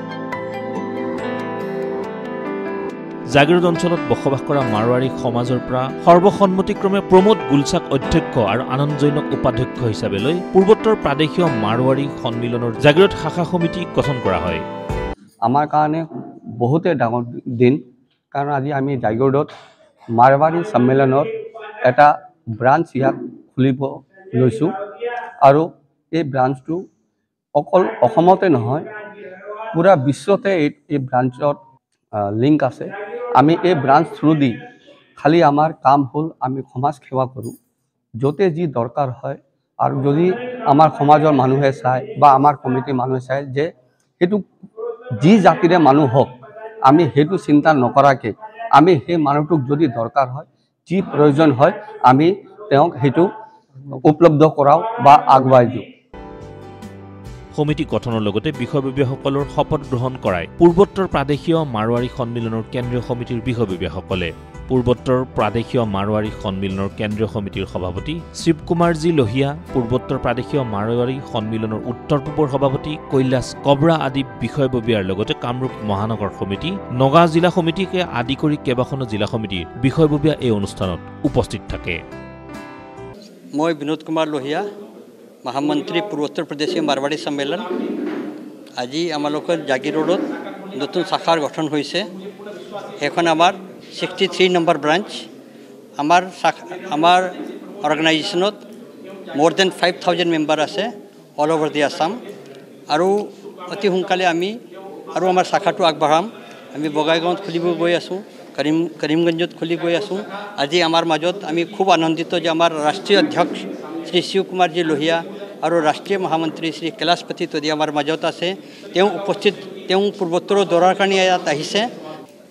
জাগিৰোড অঞ্চলত বসবাস কৰা মাৰোৱাৰী সমাজৰ পৰা সৰ্বসন্মতিক্ৰমে প্ৰমোদ গুলচাক অধ্যক্ষ আৰু আনন্দ জৈনক উপাধ্যক্ষ হিচাপে লৈ পূৰ্বোত্তৰ প্ৰাদেশীয় মাৰোৱাৰী সন্মিলনৰ জাগিৰোড শাখা সমিতি গঠন কৰা হয়। আমাৰ কাৰণে বহুতে ডাঙৰ দিন, কাৰণ আজি আমি জাগিৰোডত মাৰৱাৰী সন্মিলনৰ এটা ব্ৰাঞ্চ ইয়াত খুলিব লৈছোঁ। আৰু এই ব্ৰাঞ্চটো অকল অসমতে নহয়, পুৰা বিশ্বতে এই ব্ৰাঞ্চত লিংক আছে। আমি এই ব্ৰাঞ্চ থ্ৰু দি খালি আমাৰ কাম হ'ল আমি সমাজ সেৱা কৰোঁ, য'তে যি দৰকাৰ হয়। আৰু যদি আমাৰ সমাজৰ মানুহে চায় বা আমাৰ কমিটিৰ মানুহে চায় যে সেইটো যি জাতিৰে মানুহ হওক, আমি সেইটো চিন্তা নকৰাকৈ আমি সেই মানুহটোক যদি দৰকাৰ হয়, যি প্ৰয়োজন হয়, আমি তেওঁক সেইটো উপলব্ধ কৰাওঁ বা আগুৱাই দিওঁ। সমিতি গঠনৰ লগতে বিষয়ববীয়াসকলৰ শপত গ্ৰহণ কৰাই পূৰ্বোত্তৰ প্ৰাদেশীয় মাৰোৱাৰী সন্মিলনৰ কেন্দ্ৰীয় সমিতিৰ বিষয়ববীয়াসকলে। পূৰ্বোত্তৰ প্ৰাদেশীয় মাৰোৱাৰী সন্মিলনৰ কেন্দ্ৰীয় সমিতিৰ সভাপতি শিৱ কুমাৰজী লোহিয়া, পূৰ্বোত্তৰ প্ৰাদেশীয় মাৰোৱাৰী সন্মিলনৰ উত্তৰ পূবৰ সভাপতি কৈলাশ কবৰা আদি বিষয়ববীয়াৰ লগতে কামৰূপ মহানগৰ সমিতি, নগাঁও জিলা সমিতিকে আদি কৰি কেইবাখনো জিলা সমিতিৰ বিষয়ববীয়া এই অনুষ্ঠানত উপস্থিত থাকে। মই বিনোদ কুমাৰ লোহিয়া, মহামন্ত্ৰী পূৰ্বোত্তৰ প্ৰদেশীয় মাৰোৱাৰী সন্মিলন। আজি আমালোকৰ জাগিৰোডত নতুন শাখাৰ গঠন হৈছে। সেইখন আমাৰ 63 নম্বৰ ব্ৰাঞ্চ। আমাৰ অৰ্গেনাইজেশ্যনত মোৰ দেন 5000 মেম্বাৰ আছে অল অভাৰ দি আছাম। আৰু অতি সোনকালে আমি আৰু আমাৰ শাখাটো আগবঢ়াম। আমি বঙাইগাঁৱত খুলিব গৈ আছোঁ, কৰিমগঞ্জত খুলি গৈ আছোঁ। আজি আমাৰ মাজত আমি খুব আনন্দিত যে আমাৰ ৰাষ্ট্ৰীয় অধ্যক্ষ শ্ৰী শিৱ কুমাৰজী লোহিয়া আৰু ৰাষ্ট্ৰীয় মহামন্ত্ৰী শ্ৰী কৈলাশপতি তদী আমাৰ মাজত আছে। তেওঁ উপস্থিত, তেওঁ পূৰ্বোত্তৰৰ দৌৰাৰ কাৰণে ইয়াত আহিছে।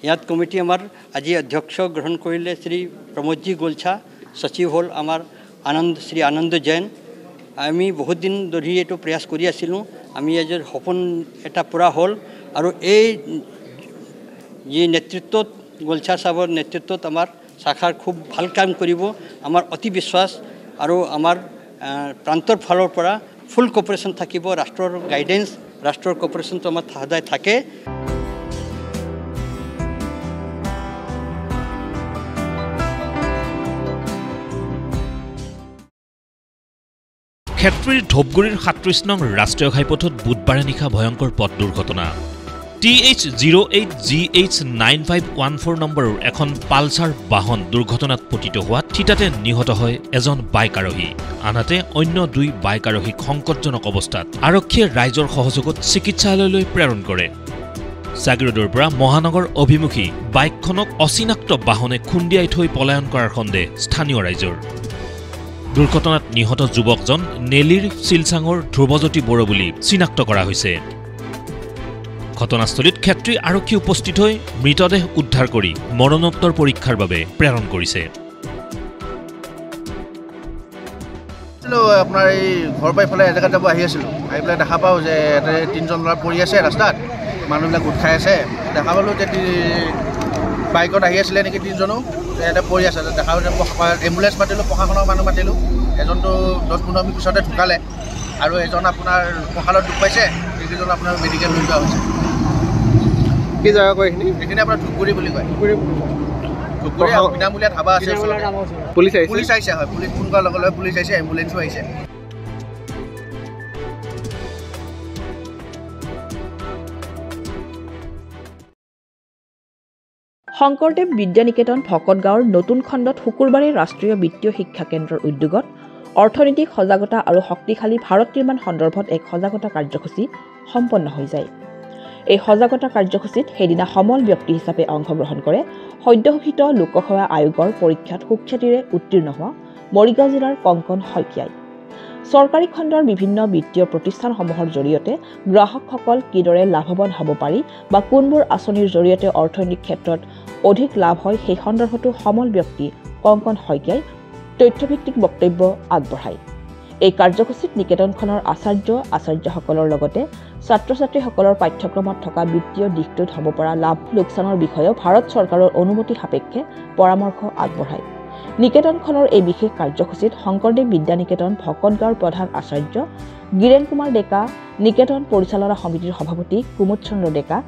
ইয়াত কমিটি আমাৰ আজি অধ্যক্ষ গ্ৰহণ কৰিলে শ্ৰী প্ৰমোদজী গোলছা, সচিব হ'ল আমাৰ শ্ৰী আনন্দ জৈন। আমি বহুত দিন ধৰি এইটো প্ৰয়াস কৰি আছিলোঁ। আমি আজি সপোন এটা পূৰা হ'ল আৰু এই যি নেতৃত্বত গোলছা সাহেবৰ নেতৃত্বত আমাৰ শাখাৰ খুব ভাল কাম কৰিব, আমাৰ অতি বিশ্বাস আৰু আমাৰ প্ৰান্তৰ ফালৰ পৰা ফুল কোঅপাৰেশ্যন থাকিব। ৰাষ্ট্ৰৰ গাইডেন্স, ৰাষ্ট্ৰৰ কোঅপাৰেশ্যনটো আমাৰ সদায় থাকে। ক্ষেত্ৰীৰ ধূপগুৰিৰ ৩৭ নং ৰাষ্ট্ৰীয় ঘাইপথত বুধবাৰে নিশা ভয়ংকৰ পথ দুৰ্ঘটনা। TH08GH9514 নম্বৰৰ এখন পালচাৰ বাহন দুৰ্ঘটনাত পতিত হোৱাত থিতাতে নিহত হয় এজন বাইক আৰোহী। আনহাতে অন্য 2 বাইক আৰোহীক সংকটজনক অৱস্থাত আৰক্ষীয়ে ৰাইজৰ সহযোগত চিকিৎসালয়লৈ প্ৰেৰণ কৰে। জাগিৰোডৰ পৰা মহানগৰ অভিমুখী বাইকখনক অচিনাক্ত বাহনে খুন্দিয়াই থৈ পলায়ন কৰাৰ সন্দেহ স্থানীয় ৰাইজৰ। দুৰ্ঘটনাত নিহত যুৱকজন নেলিৰ শিলচাঙৰ ধ্ৰুৱজ্যোতি বড়ো বুলি চিনাক্ত কৰা হৈছে। ঘটনাস্থলীত ক্ষেত্ৰী আৰক্ষী উপস্থিত হৈ মৃতদেহ উদ্ধাৰ কৰি মৰণোত্তৰ পৰীক্ষাৰ বাবে প্ৰেৰণ কৰিছে। আপোনাৰ এই ঘৰৰ পৰা ইফালে এজেগাত যাব আহি আছিলোঁ, আহি পেলাই দেখা পাওঁ যে ইয়াতে 3জন ল'ৰা পৰি আছে ৰাস্তাত, মানুহবিলাক গোট খাই আছে। দেখা পালোঁ যে বাইকত আহি আছিলে নেকি 3জনো, ইয়াতে পৰি আছে। দেখা পালোঁ এম্বুলেঞ্চ মাতিলোঁ, প্ৰশাসনৰ মানুহ মাতিলোঁ। এজনটো 10-15 মিনিট পিছতে ঢুকালে আৰু এজন আপোনাৰ কঁকালত দুখ পাইছে। সেইকেইজন আপোনাৰ মেডিকেল লৈ যোৱা হৈছে। কি জেগা কয় এইখিনি? এইখিনি আপোনাৰ ধূপগুৰি বুলি কয়। ধূপগুৰি বিনামূলীয়া ধাবা আছে। পুলিচ আহিছে? পুলিচ আহিছে, হয়। পুলিচ ফোন কৰাৰ লগে লগে পুলিচ আহিছে, এম্বুলেঞ্চো আহিছে। শংকৰদেৱ বিদ্যা নিকেতন ভকতগাঁৱৰ নতুন খণ্ডত শুকুৰবাৰে ৰাষ্ট্ৰীয় বিত্তীয় শিক্ষা কেন্দ্ৰৰ উদ্যোগত অৰ্থনৈতিক সজাগতা আৰু শক্তিশালী ভাৰত নিৰ্মাণ সন্দৰ্ভত এক সজাগতা কাৰ্যসূচী সম্পন্ন হৈ যায়। এই সজাগতা কাৰ্যসূচীত সেইদিনা সমল ব্যক্তি হিচাপে অংশগ্ৰহণ কৰে সদ্যঘোষিত লোকসেৱা আয়োগৰ পৰীক্ষাত সুখ্যাতিৰে উত্তীৰ্ণ হোৱা মৰিগাঁও জিলাৰ কংকন শইকীয়াই। চৰকাৰী খণ্ডৰ বিভিন্ন বিত্তীয় প্ৰতিষ্ঠানসমূহৰ জৰিয়তে গ্ৰাহকসকল কিদৰে লাভৱান হ'ব পাৰি বা কোনবোৰ আঁচনিৰ জৰিয়তে অৰ্থনৈতিক ক্ষেত্ৰত অধিক লাভ হয় সেই সন্দৰ্ভতো সমল ব্যক্তি কংকন শইকীয়াই তথ্যভিত্তিক বক্তব্য আগবঢ়ায়। এই কাৰ্যসূচীত নিকেতনখনৰ আচাৰ্যসকলৰ লগতে ছাত্ৰ ছাত্ৰীসকলৰ পাঠ্যক্ৰমত থকা বিত্তীয় দিশটোত হ'ব পৰা লাভ লোকচানৰ বিষয়েও ভাৰত চৰকাৰৰ অনুমতি সাপেক্ষে পৰামৰ্শ আগবঢ়ায়। নিকেতনখনৰ এই বিশেষ কাৰ্যসূচীত শংকৰদেৱ বিদ্যা নিকেতন ভকতগাঁৱৰ প্ৰধান আচাৰ্য গিৰেণ কুমাৰ ডেকা, নিকেতন পৰিচালনা সমিতিৰ সভাপতি কুমুদ চন্দ্ৰ ডেকা,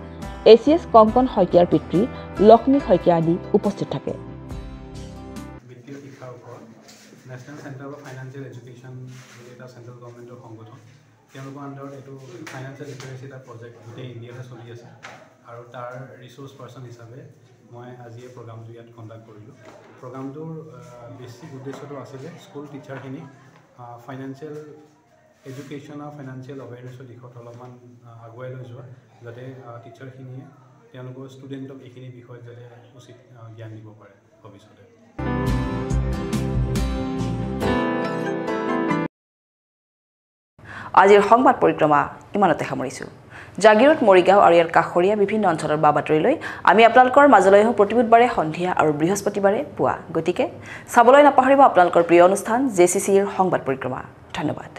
ACS কংকন শইকীয়াৰ পিতৃ লক্ষ্মী শইকীয়া আদি উপস্থিত থাকে। বিত্তীয় শিক্ষাৰ ওপৰত national centre for financial education বুলি এটা চেণ্ট্ৰেল গভৰ্ণমেণ্টৰ সংগঠন, তেওঁলোকৰ আণ্ডাৰত এইটো ফাইনেন্সিয়েল লিটাৰেচি এটা প্ৰজেক্ট গোটেই ইণ্ডিয়াতে চলি আছে আৰু তাৰ ৰিচোৰ্চ পাৰ্চন হিচাপে মই আজি এই প্ৰগ্ৰামটো ইয়াত কণ্ডাক্ট কৰিলোঁ। প্ৰগ্ৰামটোৰ বেছিক উদ্দেশ্যটো আছিলে স্কুল টিচাৰখিনিক ফাইনেন্সিয়েল এডুকেশ্যন আৰু ফাইনেন্সিয়েল এৱেৰনেছৰ দিশত অলপমান আগুৱাই লৈ যোৱা, যাতে টিচাৰখিনিয়ে তেওঁলোকৰ ষ্টুডেণ্টক এইখিনি বিষয়ত যাতে উচিত জ্ঞান দিব পাৰে ভৱিষ্যতে। আজিৰ সংবাদ পৰিক্ৰমা ইমানতে সামৰিছোঁ। জাগিৰোড, মৰিগাঁও আৰু ইয়াৰ কাষৰীয়া বিভিন্ন অঞ্চলৰ বা বাতৰিলৈ আমি আপোনালোকৰ মাজলৈ আহোঁ প্ৰতি সন্ধিয়া আৰু বৃহস্পতিবাৰে পুৱা। গতিকে চাবলৈ নাপাহৰিব আপোনালোকৰ প্ৰিয় অনুষ্ঠান JCCৰ সংবাদ পৰিক্ৰমা। ধন্যবাদ।